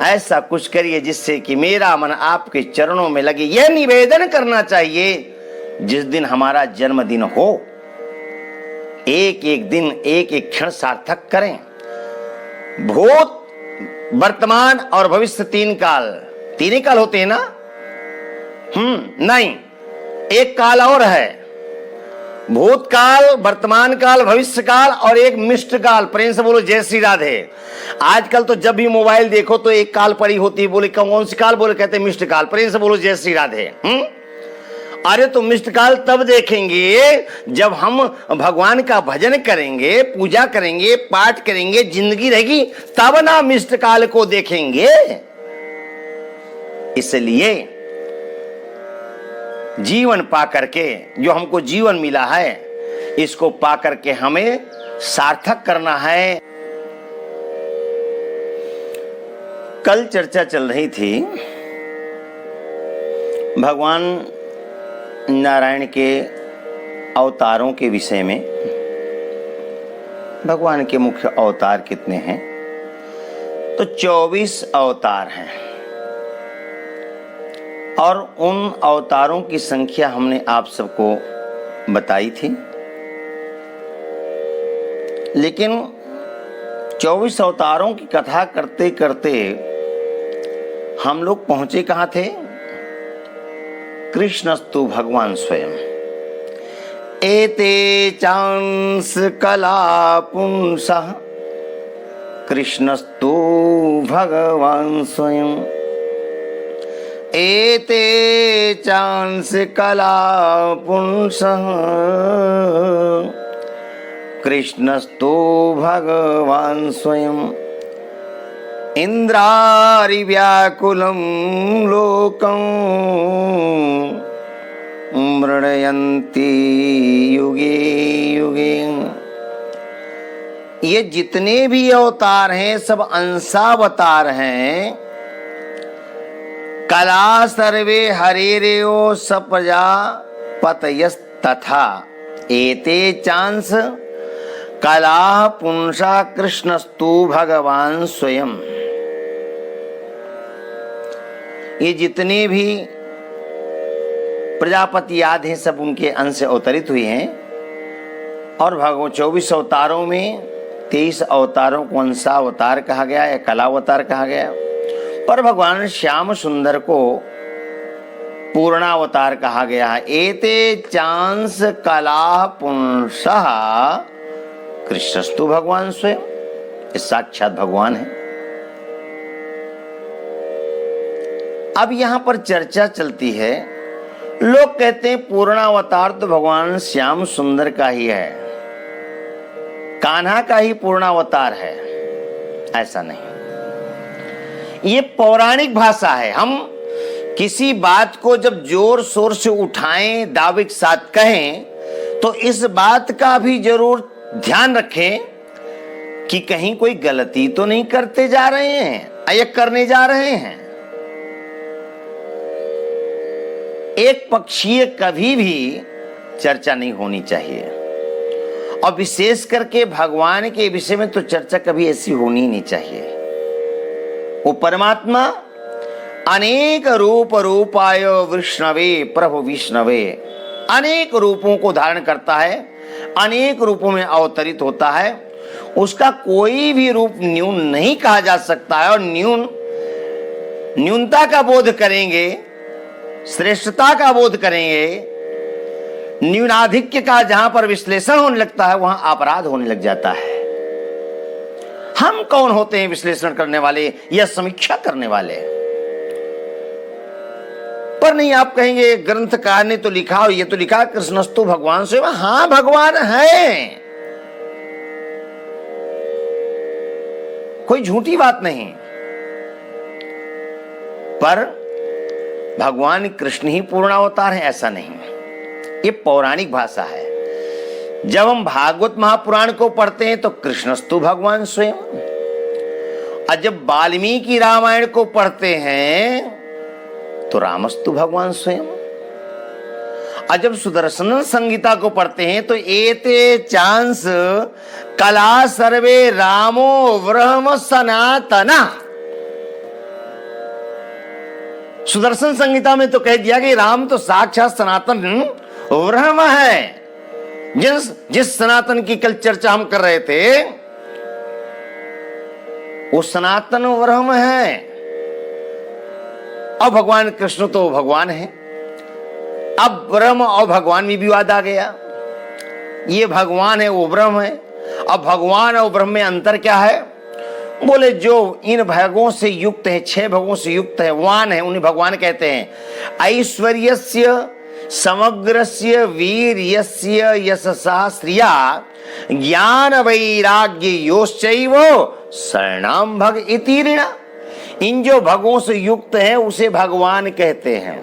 ऐसा कुछ करिए जिससे कि मेरा मन आपके चरणों में लगे। यह निवेदन करना चाहिए जिस दिन हमारा जन्मदिन हो, एक एक दिन एक एक क्षण सार्थक करें। भूत, वर्तमान और भविष्य 3 काल, 3 ही काल होते हैं ना? नहीं, एक काल और है, भूतकाल, वर्तमान काल, भविष्य काल और एक मिष्ट काल। प्रेम से बोलो जय श्री राधे। आजकल तो जब भी मोबाइल देखो तो एक काल पड़ी होती है, बोले कौन सी काल? बोले कहते मिष्ट काल। प्रेम से बोलो जय श्री राधे। अरे तो मिष्ट काल तब देखेंगे जब हम भगवान का भजन करेंगे, पूजा करेंगे, पाठ करेंगे, जिंदगी रहेगी, तब ना मिष्ट काल को देखेंगे। इसलिए जीवन पा करके, जो हमको जीवन मिला है, इसको पा करके हमें सार्थक करना है। कल चर्चा चल रही थी भगवान नारायण के अवतारों के विषय में। भगवान के मुख्य अवतार कितने हैं? तो 24 अवतार हैं, और उन अवतारों की संख्या हमने आप सबको बताई थी। लेकिन 24 अवतारों की कथा करते करते हम लोग पहुंचे कहां थे? कृष्णस्तु भगवान स्वयं। एते चांस कला पुंसः कृष्णस्तु भगवान स्वयं। एते चांस कला पुंसः कृष्णस्तु भगवान स्वयं। इंद्रारि व्याकुलं लोकं मृणयन्ति युगे युगे। ये जितने भी अवतार हैं सब अंशावतार हैं। कला सर्वे हरेरेयो सप्रजा पतयस्तथा एते चांस कला पुंसा कृष्णस्तु भगवान स्वयं। ये जितने भी प्रजापति आदि हैं सब उनके अंश अवतरित हुए हैं। और भगवान 24 अवतारों में 23 अवतारों को अंशावतार कहा गया या कलावतार कहा गया, पर भगवान श्याम सुंदर को पूर्णावतार कहा गया है। एते चांस कला पुंसः कृष्णस्तु भगवान स्वयं। ये साक्षात भगवान है। अब यहां पर चर्चा चलती है, लोग कहते हैं पूर्णावतार तो भगवान श्याम सुंदर का ही है, कान्हा का ही पूर्णावतार है। ऐसा नहीं, ये पौराणिक भाषा है। हम किसी बात को जब जोर शोर से उठाएं, दावे के साथ कहें, तो इस बात का भी जरूर ध्यान रखें कि कहीं कोई गलती तो नहीं करते जा रहे हैं या करने जा रहे हैं। एक पक्षीय कभी भी चर्चा नहीं होनी चाहिए, और विशेष करके भगवान के विषय में तो चर्चा कभी ऐसी होनी ही नहीं चाहिए। वो परमात्मा अनेक रूप रूपाय विष्णवे प्रभु विष्णवे, अनेक रूपों को धारण करता है, अनेक रूपों में अवतरित होता है। उसका कोई भी रूप न्यून नहीं कहा जा सकता है, और न्यूनता का बोध करेंगे, श्रेष्ठता का बोध करेंगे, न्यूनाधिक्य का जहां पर विश्लेषण होने लगता है वहां अपराध होने लग जाता है। हम कौन होते हैं विश्लेषण करने वाले या समीक्षा करने वाले? पर नहीं, आप कहेंगे ग्रंथकार ने तो लिखा, और ये तो लिखा कृष्णस्तु भगवान स्वयं। हां, भगवान है, कोई झूठी बात नहीं, पर भगवान कृष्ण ही पूर्ण अवतार है ऐसा नहीं। ये पौराणिक भाषा है। जब हम भागवत महापुराण को पढ़ते हैं तो कृष्णस्तु भगवान स्वयं, और जब वाल्मीकि रामायण को पढ़ते हैं तो रामस्तु भगवान स्वयं, और जब सुदर्शन संहिता को पढ़ते हैं तो एते चांस कला सर्वे रामो ब्रह्म सनातना। सुदर्शन संहिता में तो कह दिया कि राम तो साक्षात सनातन ब्रह्म है। जिस सनातन की कल चर्चा हम कर रहे थे वो सनातन ब्रह्म है, और भगवान कृष्ण तो भगवान है। अब ब्रह्म और भगवान में विवाद आ गया, ये भगवान है वो ब्रह्म है। अब भगवान और ब्रह्म में अंतर क्या है? बोले जो इन भगों से युक्त है, 6 भगों से युक्त है, वान है, उन्हें भगवान कहते हैं। ऐश्वर्यस्य समग्रस्य वीर्यस्य यशसा श्रिया ज्ञान वैराग्य योश्चैव शरणाम भग इति ऋणा। इन जो भगों से युक्त है उसे भगवान कहते हैं।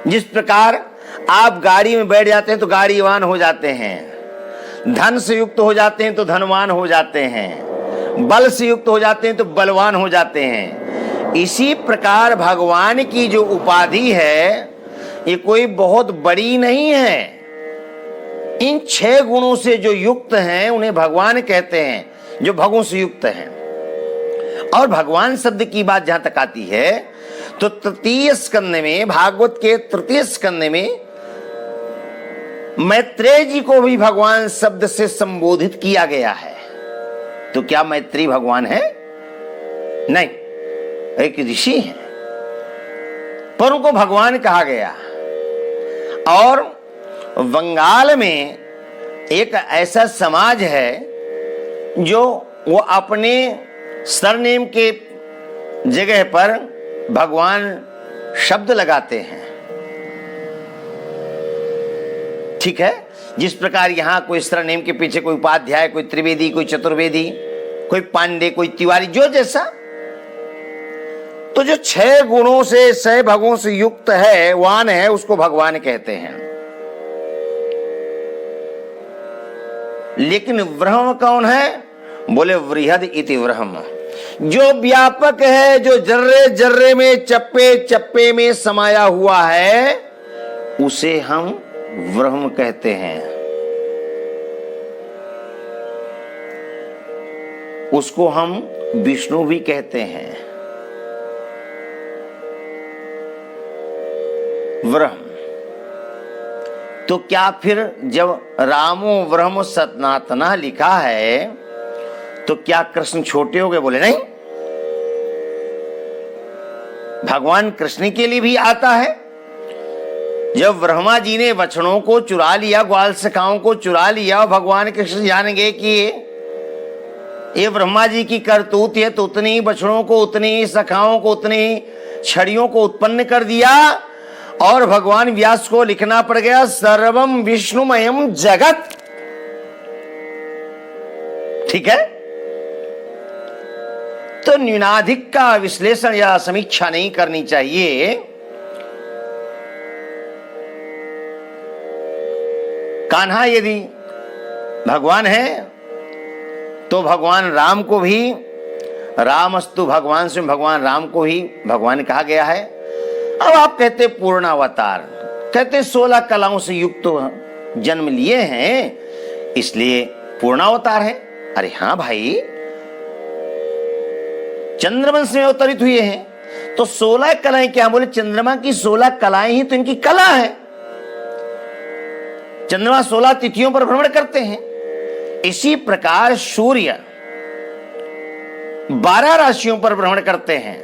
जिस प्रकार आप गाड़ी में बैठ जाते हैं तो गाड़ीवान हो जाते हैं, धन से युक्त हो जाते हैं तो धनवान हो जाते हैं, बल से युक्त हो जाते हैं तो बलवान हो जाते हैं। इसी प्रकार भगवान की जो उपाधि है ये कोई बहुत बड़ी नहीं है। इन 6 गुणों से जो युक्त हैं उन्हें भगवान कहते हैं, जो भगों से युक्त हैं। और भगवान शब्द की बात जहां तक आती है तो तृतीय स्कंद में, भागवत के तृतीय स्कंद में मैत्रेय जी को भी भगवान शब्द से संबोधित किया गया है। तो क्या मैत्रेय भगवान है? नहीं, एक ऋषि है, पर उनको भगवान कहा गया। और बंगाल में एक ऐसा समाज है जो वो अपने सरनेम के जगह पर भगवान शब्द लगाते हैं। ठीक है, जिस प्रकार यहां कोई सरनेम के पीछे कोई उपाध्याय, कोई त्रिवेदी, कोई चतुर्वेदी, कोई पांडे, कोई तिवारी, जो जैसा। तो जो 6 गुणों से 6 भगों से युक्त है, वान है, उसको भगवान कहते हैं। लेकिन ब्रह्म कौन है? बोले वृहद इति ब्रह्म, जो व्यापक है, जो जर्रे जर्रे में, चप्पे चप्पे में समाया हुआ है, उसे हम ब्रह्म कहते हैं। उसको हम विष्णु भी कहते हैं। ब्रह्म तो क्या फिर जब रामो ब्रह्म सनातना लिखा है तो क्या कृष्ण छोटे हो गए? बोले नहीं, भगवान कृष्ण के लिए भी आता है। जब ब्रह्मा जी ने बछड़ों को चुरा लिया, ग्वाल सखाओं को चुरा लिया, भगवान कृष्ण जान गए कि ये ब्रह्मा जी की करतूत है, तो उतनी बछड़ों को, उतनी सखाओं को, उतनी छड़ियों को उत्पन्न कर दिया। और भगवान व्यास को लिखना पड़ गया सर्वम विष्णुमयम जगत। ठीक है, तो न्यूनाधिक का विश्लेषण या समीक्षा नहीं करनी चाहिए। कान्हा यदि भगवान है तो भगवान राम को भी, रामस्तु भगवान से भगवान राम को ही भगवान कहा गया है। अब आप कहते पूर्णावतार, कहते 16 कलाओं से युक्त जन्म लिए हैं इसलिए पूर्णावतार है। अरे हाँ भाई, चंद्रवंश में अवतरित हुए हैं तो 16 कलाएं क्या बोले? चंद्रमा की 16 कलाएं ही तो इनकी कला है। चंद्रमा 16 तिथियों पर भ्रमण करते हैं। इसी प्रकार सूर्य 12 राशियों पर भ्रमण करते हैं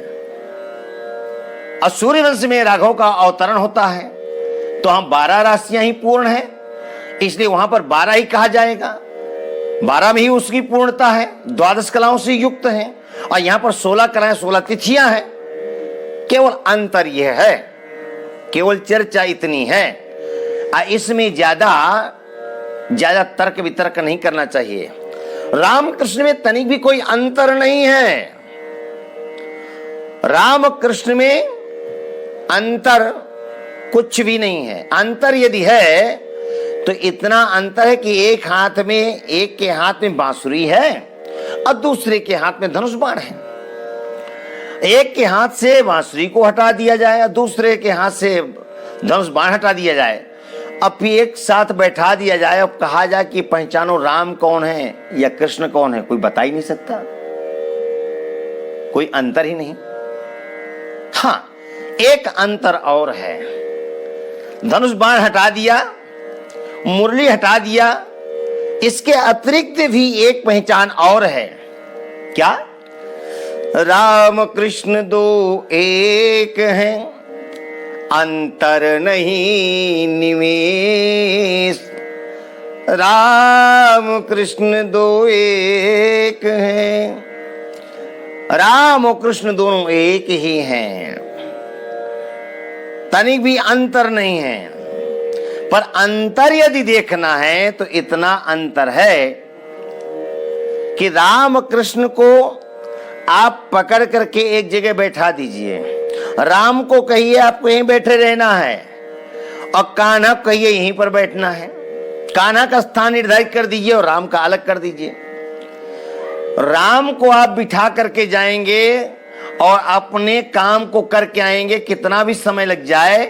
और सूर्यवंश में राघव का अवतरण होता है तो हम 12 राशियां ही पूर्ण है, इसलिए वहां पर 12 ही कहा जाएगा। 12 में ही उसकी पूर्णता है, 12 कलाओं से युक्त है। और यहां पर 16 कलाएं, 16 तिथियां हैं। केवल अंतर यह है, केवल चर्चा इतनी है, इसमें ज्यादा तर्क वितर्क नहीं करना चाहिए। रामकृष्ण में तनिक भी कोई अंतर नहीं है। रामकृष्ण में अंतर कुछ भी नहीं है। अंतर यदि है तो इतना अंतर है कि एक के हाथ में बांसुरी है और दूसरे के हाथ में धनुष बाण है। एक के हाथ से बांसुरी को हटा दिया जाए और दूसरे के हाथ से धनुष बाण हटा दिया जाए, अब भी एक साथ बैठा दिया जाए, अब कहा जाए कि पहचानो राम कौन है या कृष्ण कौन है, कोई बता ही नहीं सकता। कोई अंतर ही नहीं। हाँ, एक अंतर और है। धनुष बाण हटा दिया, मुरली हटा दिया, इसके अतिरिक्त भी एक पहचान और है। क्या? राम कृष्ण दो एक हैं, अंतर नहीं निमेष। राम कृष्ण दो एक हैं, राम और कृष्ण दोनों एक ही हैं, तनिक भी अंतर नहीं है। पर अंतर यदि देखना है तो इतना अंतर है कि राम कृष्ण को आप पकड़ करके एक जगह बैठा दीजिए, राम को कहिए आपको यहीं बैठे रहना है और कान्हा कहिए यहीं पर बैठना है। कान्हा का स्थान निर्धारित कर दीजिए और राम का अलग कर दीजिए। राम को आप बिठा करके जाएंगे और अपने काम को करके आएंगे, कितना भी समय लग जाए।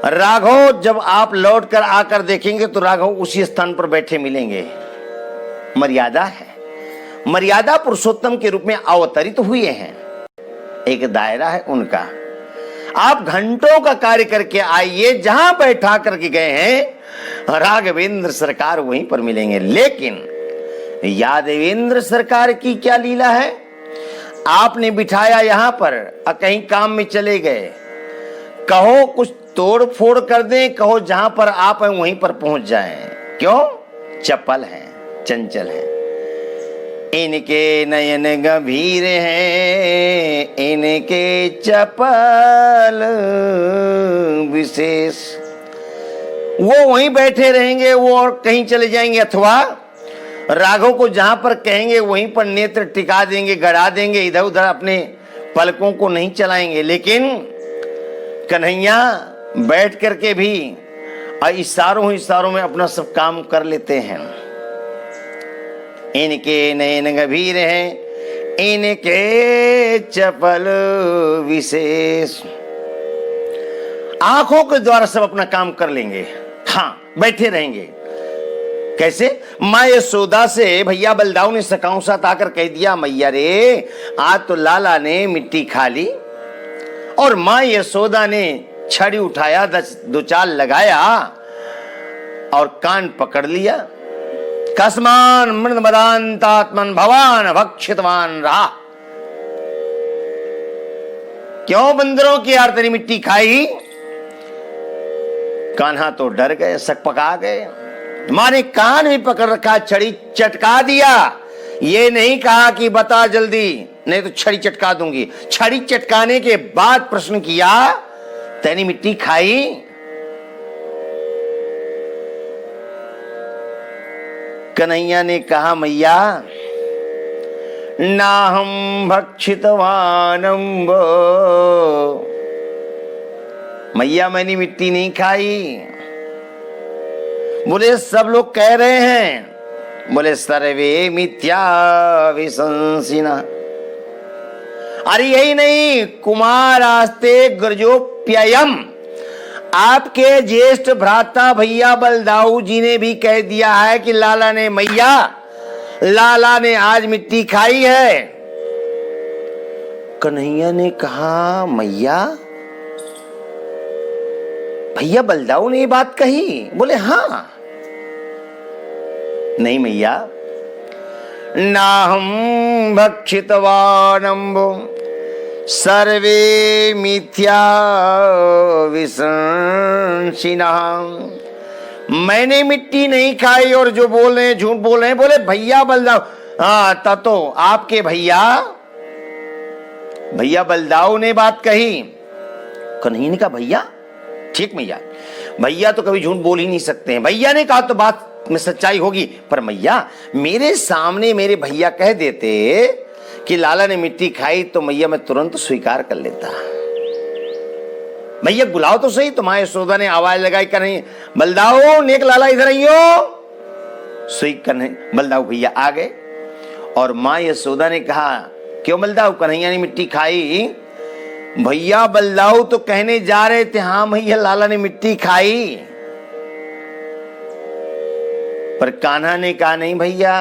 राघव जब आप लौट कर आकर देखेंगे तो राघव उसी स्थान पर बैठे मिलेंगे। मर्यादा है, मर्यादा पुरुषोत्तम के रूप में अवतरित हुए हैं। एक दायरा है उनका। आप घंटों का कार्य करके आइए, जहां बैठा करके गए हैं राघवेंद्र सरकार वहीं पर मिलेंगे। लेकिन यादवेंद्र सरकार की क्या लीला है? आपने बिठाया यहां पर और कहीं काम में चले गए, कहो कुछ तोड़ फोड़ कर दें, कहो जहां पर आप हैं वहीं पर पहुंच जाएं। क्यों? चपल हैं, चंचल हैं। इनके नयन गंभीर हैं, इनके चपल विशेष। वो वहीं बैठे रहेंगे, वो और कहीं चले जाएंगे, अथवा राघव को जहां पर कहेंगे वहीं पर नेत्र टिका देंगे, गड़ा देंगे, इधर उधर अपने पलकों को नहीं चलाएंगे। लेकिन कन्हैया बैठ करके भी इशारों में अपना सब काम कर लेते हैं। इनके नयन गंभीर हैं, इनके चपल विशेष। आंखों के द्वारा सब अपना काम कर लेंगे। हाँ, बैठे रहेंगे। कैसे? माँ यशोदा से भैया बलदाऊ ने सकाऊ साथ आकर कह दिया, मैया रे आज तो लाला ने मिट्टी खा ली। और माँ यशोदा ने छड़ी उठाया, दो चाल लगाया और कान पकड़ लिया। कस्मान मृद मदांतात्मन भवान भक्षितवान रहा। क्यों बंदरों की यार तेरी मिट्टी खाई? कान्हा तो डर गए, सकपका गए। माने कान भी पकड़ रखा, छड़ी चटका दिया। ये नहीं कहा कि बता जल्दी, नहीं तो छड़ी चटका दूंगी। छड़ी चटकाने के बाद प्रश्न किया, तेरी मिट्टी खाई? कन्हैया ने कहा, मैया ना हम भक्षितवानंब, मैया मैंने मिट्टी नहीं खाई। बोले सब लोग कह रहे हैं, बोले सर्वे मिथ्या विशंसिना। अरे यही नहीं, कुमारास्ते ग्रजोप्ययम, आपके ज्येष्ठ भ्राता भैया बलदाऊ जी ने भी कह दिया है कि लाला ने लाला ने आज मिट्टी खाई है। कन्हैया ने कहा मैया, भैया बलदाऊ ने ये बात कही? बोले हाँ। नहीं मैया, ना हम भक्षितवानम्बो सर्वे मिथ्या विशंसिनः। मैंने मिट्टी नहीं खाई और जो बोल रहे हैं झूठ बोल रहे हैं। बोले भैया बलदाऊ, हाँ तब तो आपके भैया बलदाऊ ने बात कही। कन्हैया ने कहा भैया, ठीक मैया, भैया तो कभी झूठ बोल ही नहीं सकते हैं, भैया ने कहा तो बात में सच्चाई होगी। पर मैया मेरे सामने मेरे भैया कह देते कि लाला ने मिट्टी खाई तो मैया मैं तुरंत स्वीकार कर लेता। भैया बुलाओ तो सही। तो माँ यशोदा ने आवाज लगाई, कन्हैया बलदाऊ नेक लाला इधर आइयो। सुई कन्हैया बलदाऊ भैया आ गए और माँ यशोदा ने कहा क्यों बलदाऊ, कन्हैया ने मिट्टी खाई? भैया बलदाऊ तो कहने जा रहे थे हाँ भैया लाला ने मिट्टी खाई, पर कान्हा ने कहा नहीं भैया,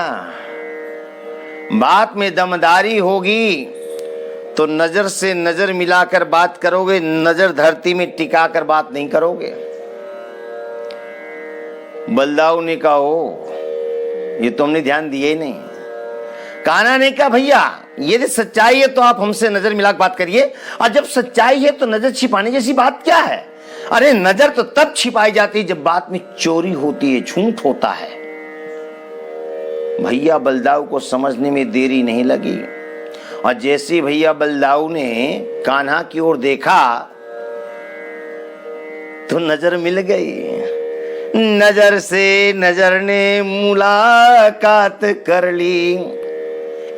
बात में दमदारी होगी तो नजर से नजर मिलाकर बात करोगे, नजर धरती में टिकाकर बात नहीं करोगे। बलदाऊ ने कहा ओ, ये तो हमने ध्यान दिया ही नहीं। कान्हा ने कहा भैया ये सच्चाई है तो आप हमसे नजर मिलाकर बात करिए, और जब सच्चाई है तो नजर छिपाने जैसी बात क्या है? अरे नजर तो तब छिपाई जाती है जब बात में चोरी होती है, झूठ होता है। भैया बलदाऊ को समझने में देरी नहीं लगी, और जैसे भैया बलदाऊ ने कान्हा की ओर देखा तो नजर मिल गई। नजर से नजर ने मुलाकात कर ली,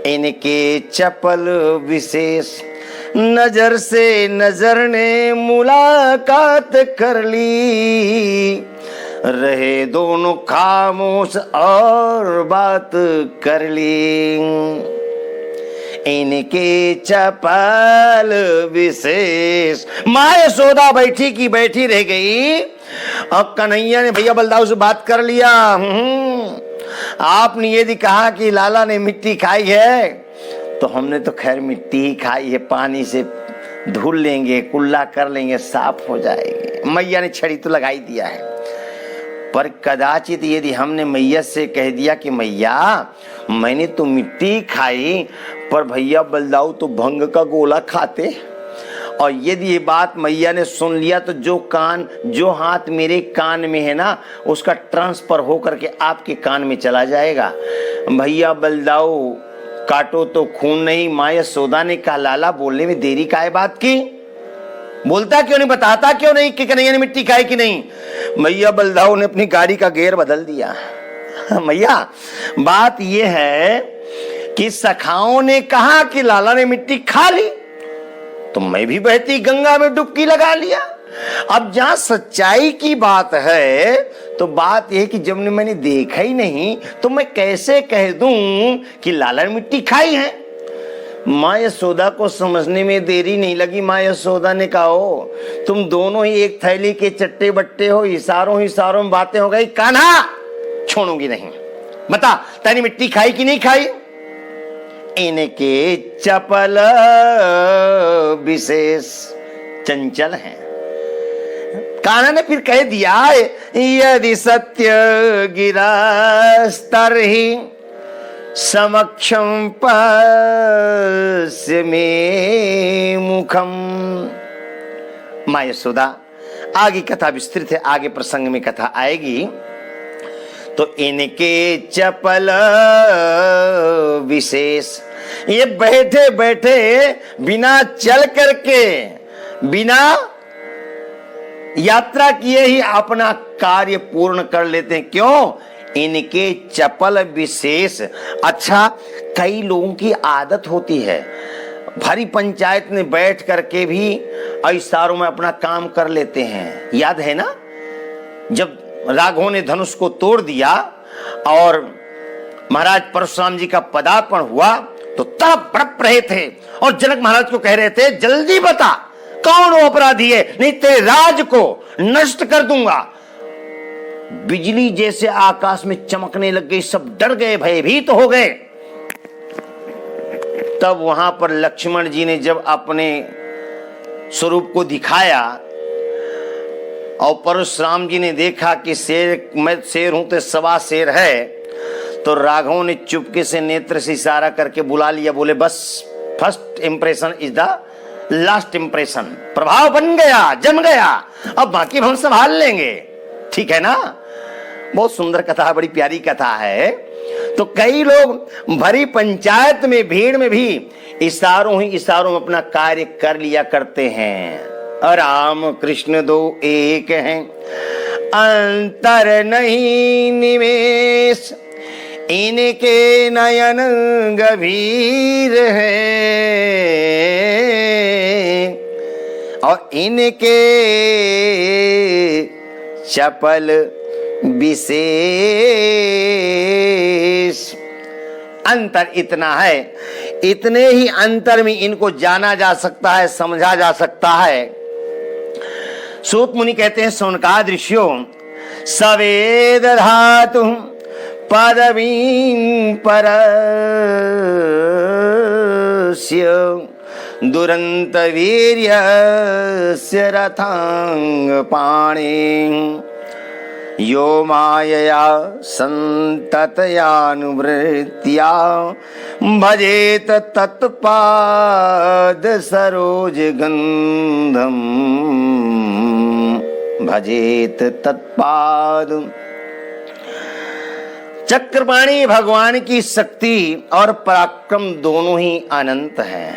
इनके चपल विशेष। नजर से नजर ने मुलाकात कर ली, रहे दोनों खामोश और बात कर ली, इनके चपल विशेष। माँ यशोदा बैठी की बैठी रह गई, और कन्हैया ने भैया बलदाऊ से बात कर लिया। आपने यदि कहा कि लाला ने मिट्टी खाई है तो हमने तो खैर मिट्टी ही खाई है, पानी से धुल लेंगे, कुल्ला कर लेंगे, साफ हो जाएगी। मैया ने छड़ी तो लगाई दिया है, पर कदाचित यदि हमने मैया से कह दिया कि मैया मैंने तो मिट्टी खाई, पर भैया बलदाऊ तो भंग का गोला खाते, और यदि ये बात मैया ने सुन लिया तो जो हाथ मेरे कान में है ना उसका ट्रांसफर होकर के आपके कान में चला जाएगा। भैया बलदाऊ काटो तो खून नहीं। माँ यशोदा ने कहा लाला बोलने में देरी काहे बात की? बोलता क्यों नहीं, बताता क्यों नहीं कि कन्हैया ने मिट्टी खाई कि नहीं? भैया बलदाऊ ने अपनी गाड़ी का गेयर बदल दिया। मैया बात यह है कि सखाओं ने कहा कि लाला ने मिट्टी खा ली तो मैं भी बहती गंगा में डुबकी लगा लिया। अब जहां सच्चाई की बात है तो बात यह कि जब मैंने देखा ही नहीं तो मैं कैसे कह दूं कि लाला ने मिट्टी खाई है। माँ यशोदा को समझने में देरी नहीं लगी। माँ यशोदा ने कहा ओ तुम दोनों ही एक थैली के चट्टे बट्टे हो, इशारों में बातें हो गई। कान्हा छोड़ूंगी नहीं, बता तैने मिट्टी खाई कि नहीं खाई? इनके चपल विशेष चंचल हैं। कान्हा ने फिर कह दिया यदि सत्य गिरा ही समक्षम पश्य मे मुखम। माँ यशोदा आगे कथा विस्तृत है, आगे प्रसंग में कथा आएगी। तो इनके चपल विशेष, ये बैठे बैठे बिना चल करके बिना यात्रा किए ही अपना कार्य पूर्ण कर लेते हैं। क्यों? इनके चपल विशेष। अच्छा, कई लोगों की आदत होती है भारी पंचायत में बैठ करके भी इशारों में अपना काम कर लेते हैं। याद है ना, जब राघव ने धनुष को तोड़ दिया और महाराज परशुराम जी का पदार्पण हुआ तो तड़प बड़प रहे थे और जनक महाराज को कह रहे थे जल्दी बता कौन वो अपराधी है, नहीं तेरे राज को नष्ट कर दूंगा। बिजली जैसे आकाश में चमकने लग गई, सब डर गए, भयभीत हो गए। तब वहां पर लक्ष्मण जी ने जब अपने स्वरूप को दिखाया और परशुराम जी ने देखा कि शेर, मैं शेर हूं तो सवा शेर है, तो राघव ने चुपके से नेत्र से इशारा करके बुला लिया। बोले बस first impression is the last impression, प्रभाव बन गया, जम गया, अब बाकी हम संभाल लेंगे। ठीक है ना? बहुत सुंदर कथा, बड़ी प्यारी कथा है। तो कई लोग भरी पंचायत में, भीड़ में भी इशारों ही इशारों में अपना कार्य कर लिया करते हैं। राम कृष्ण दो एक हैं, अंतर नहीं निमेष, इनके नयन गंभीर है और इनके चपल विशेष। अंतर इतना है, इतने ही अंतर में इनको जाना जा सकता है, समझा जा सकता है। सूत मुनि कहते हैं सौनकादृश्यो सवेद धातु पदवीं परस्य दुरंत वीर्यस्य रथांग पाणे यो मायया संततयानुवृत्त्या भजेत तत्पाद सरोज गंधम, भजेत तत्पाद। चक्रपाणी भगवान की शक्ति और पराक्रम दोनों ही अनंत हैं।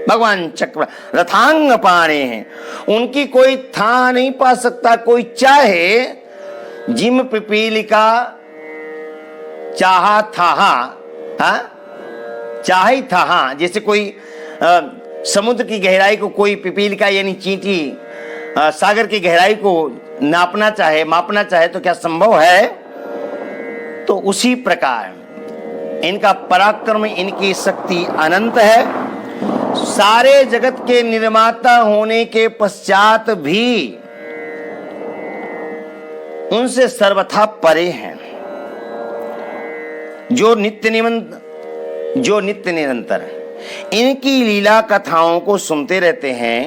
भगवान चक्र रथांग पाणे हैं, उनकी कोई था नहीं पा सकता। कोई चाहे जिम पिपीलिका चाहा था, चाहे था, जैसे कोई समुद्र की गहराई को कोई पिपीलिका यानी चींटी सागर की गहराई को नापना चाहे, मापना चाहे तो क्या संभव है? तो उसी प्रकार इनका पराक्रम, इनकी शक्ति अनंत है। सारे जगत के निर्माता होने के पश्चात भी उनसे सर्वथा परे हैं। जो नित्य निरंतर इनकी लीला कथाओं को सुनते रहते हैं,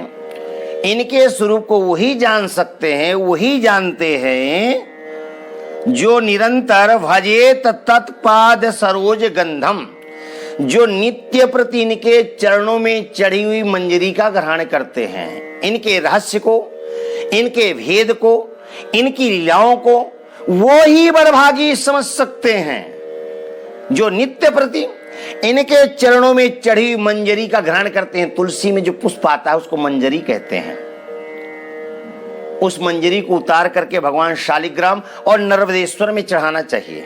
इनके स्वरूप को वही जान सकते हैं, वही जानते हैं जो निरंतर भजेत तत्पाद सरोज गंधम, जो नित्य प्रति इनके चरणों में चढ़ी हुई मंजरी का ग्रहण करते हैं। इनके रहस्य को, इनके भेद को, इनकी लीलाओं को वो ही बड़भागी समझ सकते हैं जो नित्य प्रति इनके चरणों में चढ़ी हुई मंजरी का ग्रहण करते हैं। तुलसी में जो पुष्प आता है उसको मंजरी कहते हैं। उस मंजरी को उतार करके भगवान शालिग्राम और नर्मदेश्वर में चढ़ाना चाहिए।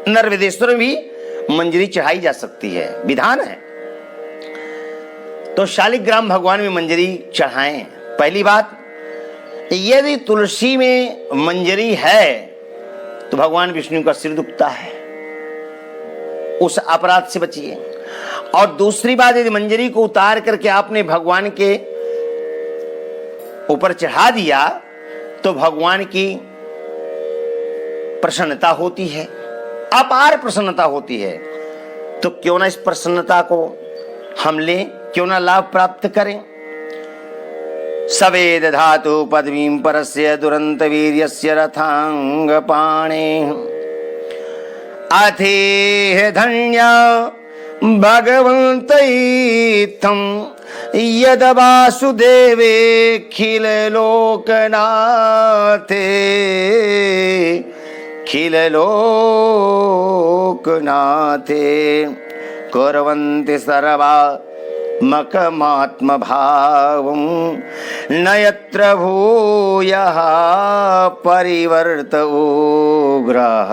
नर्मदेश्वर में भी मंजरी चढ़ाई जा सकती है, विधान है। तो शालिग्राम भगवान में मंजरी चढ़ाएं। पहली बात, यदि तुलसी में मंजरी है तो भगवान विष्णु का सिर दुखता है, उस अपराध से बचिए। और दूसरी बात, यदि मंजरी को उतार करके आपने भगवान के ऊपर चढ़ा दिया तो भगवान की प्रसन्नता होती है, अपार प्रसन्नता होती है। तो क्यों ना इस प्रसन्नता को हम लें, क्यों ना लाभ प्राप्त करें। सवेद धातु पदवीं परस्य दुरंत वीर्यस्य रथांग पाणे अथेह धन्या भगवन्तैत्थं यद वासुदेवे खिल लोकनाथे, खिल लोकनाथे कुर्वन्ति सर्वा मकमात्मभावं न यत्र भूयः परिवर्त उग्रः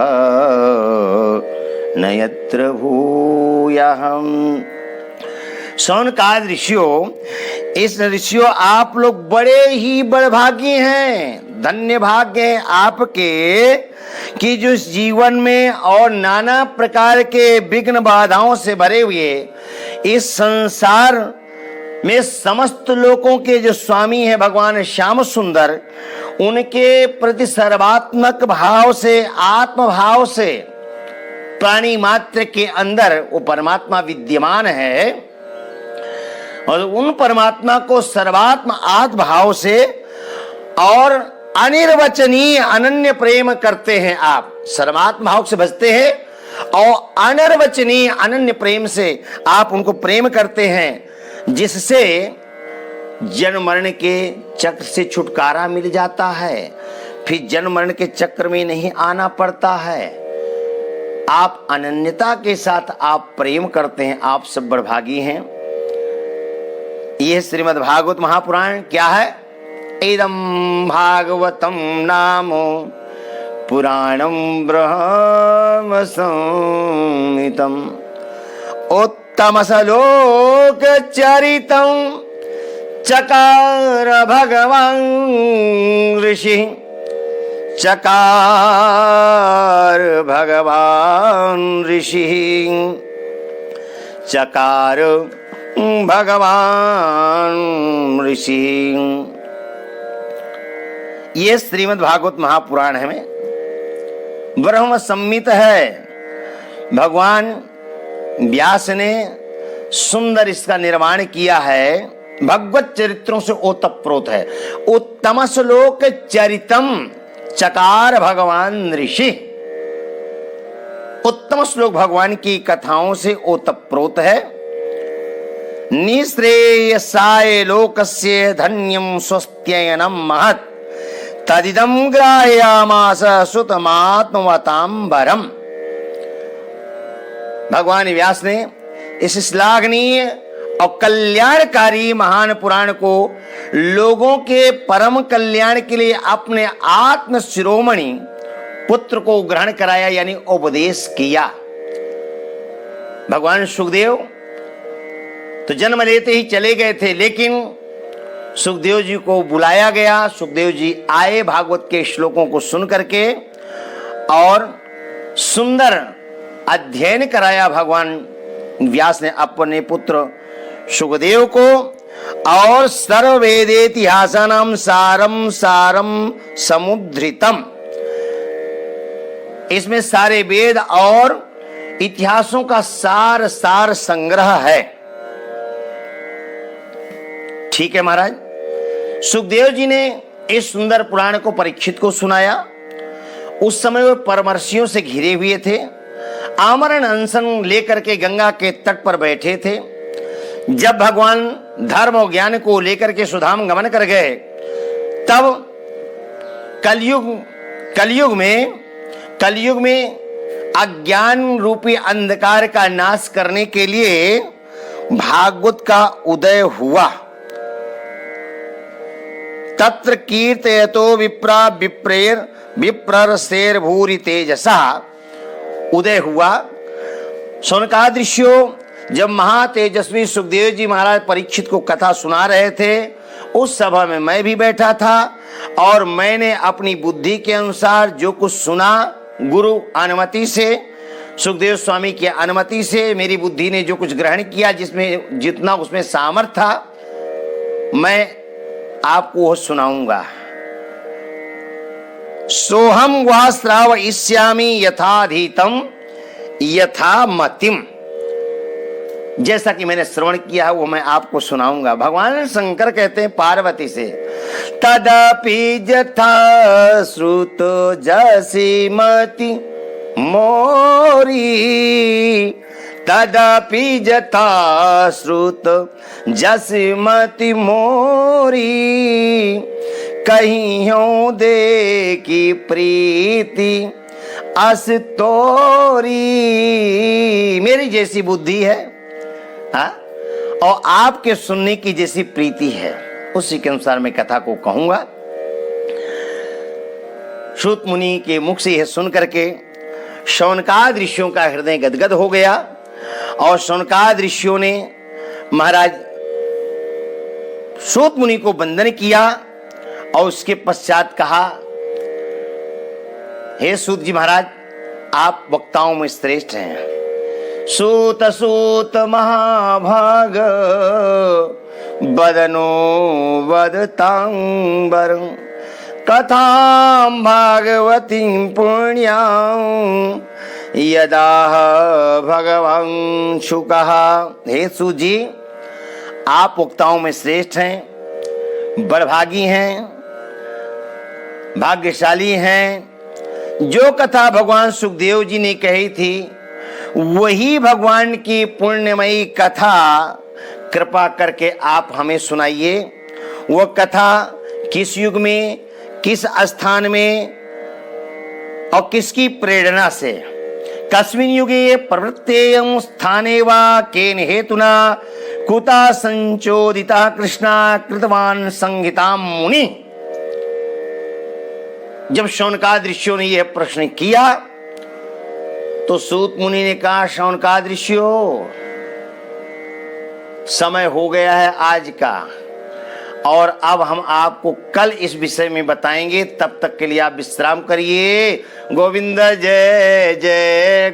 न यत्र भूयः। शौनकादि ऋषियों, इस ऋषियों आप लोग बड़े ही बड़भागी हैं, धन्य भाग्य है आपके कि जो इस जीवन में और नाना प्रकार के विघ्न बाधाओं से भरे हुए इस संसार में समस्त लोकों के जो स्वामी है भगवान श्याम सुंदर, उनके प्रति सर्वात्मक भाव से, आत्म भाव से प्राणी मात्र के अंदर वो परमात्मा विद्यमान है और उन परमात्मा को सर्वात्म आत्म भाव से और अनिर्वचनीय अनन्य प्रेम करते हैं। आप सर्वात्म भाव से भजते हैं और अनिर्वचनीय अनन्य प्रेम से आप उनको प्रेम करते हैं, जिससे जन्म मरण के चक्र से छुटकारा मिल जाता है, फिर जन्म मरण के चक्र में नहीं आना पड़ता है। आप अनन्यता के साथ आप प्रेम करते हैं, आप सब बड़भागी हैं। यह श्रीमद् भागवत महापुराण क्या है? इदं भागवतम नामो पुराणं ब्रह्म संहितं उत्तम श्लोक चरितं चकार भगवान ऋषि, चकार भगवान ऋषि, चकार भगवान ऋषि। ये श्रीमद् भागवत महापुराण है में ब्रह्म संहित है। भगवान व्यास ने सुंदर इसका निर्माण किया है, भगवत चरित्रों से ओतप्रोत है। उत्तम श्लोक चरितम चकार भगवान ऋषि, उत्तम श्लोक भगवान की कथाओं से ओतप्रोत है। निःश्रेयसाय लोकस्य धन्यं स्वस्त्ययनं महत् तदिदं ग्राह्यामास सुतमात्मवतांबरम। भगवान व्यास ने इस श्लाघनीय और कल्याणकारी महान पुराण को लोगों के परम कल्याण के लिए अपने आत्म शिरोमणि पुत्र को ग्रहण कराया, यानी उपदेश किया। भगवान सुखदेव तो जन्म लेते ही चले गए थे, लेकिन सुखदेव जी को बुलाया गया। सुखदेव जी आए भागवत के श्लोकों को सुन करके और सुंदर अध्ययन कराया भगवान व्यास ने अपने पुत्र सुखदेव को। और सर्ववेदेतिहासानां सारम सारम समुद्धृतम, इसमें सारे वेद और इतिहासों का सार सार संग्रह है। ठीक है महाराज। सुखदेव जी ने इस सुंदर पुराण को परीक्षित को सुनाया। उस समय वे परमर्शियों से घिरे हुए थे, आमरण अनशन लेकर के गंगा के तट पर बैठे थे। जब भगवान धर्म और ज्ञान को लेकर के सुधाम गमन कर गए, तब कलयुग में अज्ञान रूपी अंधकार का नाश करने के लिए भागवत का उदय हुआ। तत्र कीर्तयतो विप्रा विप्रेर विप्ररसेर भूरि तेजसा उदय हुआ। शौनकादिर्षियों जब महातेजस्वी सुखदेव जी महाराज परीक्षित को कथा सुना रहे थे, उस सभा में मैं भी बैठा था और मैंने अपनी बुद्धि के अनुसार जो कुछ सुना, गुरु अनुमति से, सुखदेव स्वामी की अनुमति से मेरी बुद्धि ने जो कुछ ग्रहण किया, जिसमें जितना उसमें सामर्थ्य था, मैं आपको वो सुनाऊंगा। सोहम वह श्रावयिष्यामि यथाधीतम यथा मतिम, जैसा कि मैंने श्रवण किया है वो मैं आपको सुनाऊंगा। भगवान शंकर कहते हैं पार्वती से, तदपि यथा श्रुतो जसि मति मोरी, तदपि यथा श्रुत जसि मति मोरी, कहियों दे की प्रीति अस तोरी। मेरी जैसी बुद्धि है और आपके सुनने की जैसी प्रीति है, उसी के अनुसार मैं कथा को कहूंगा। श्रुत मुनि के मुख से यह सुन करके शौनकादि ऋषियों का हृदय गदगद हो गया और शौनकादि ऋषियों ने महाराज श्रुत मुनि को वंदन किया और उसके पश्चात कहा, हे सूत जी महाराज, आप वक्ताओं में श्रेष्ठ हैं। सूत सूत महाभाग बदनो वदतांबर कथां भागवती पुण्यां यदा भगवान शुकः। हे सूत जी, आप वक्ताओं में श्रेष्ठ हैं, बड़भागी हैं, भाग्यशाली हैं। जो कथा भगवान सुखदेव जी ने कही थी वही भगवान की पुण्यमयी कथा कृपा करके आप हमें सुनाइए। वह कथा किस युग में, किस स्थान में और किसकी प्रेरणा से, कस्मिन् युगे प्रवृत्तेयं स्थाने वा केन हेतुना कुता संचोदिता कृष्णा कृतवान संहितां मुनि। जब शौनकादि ऋषियों ने यह प्रश्न किया तो सूत मुनि ने कहा, शौनकादि ऋषियों, समय हो गया है आज का, और अब हम आपको कल इस विषय में बताएंगे। तब तक के लिए आप विश्राम करिए। गोविंद जय जय।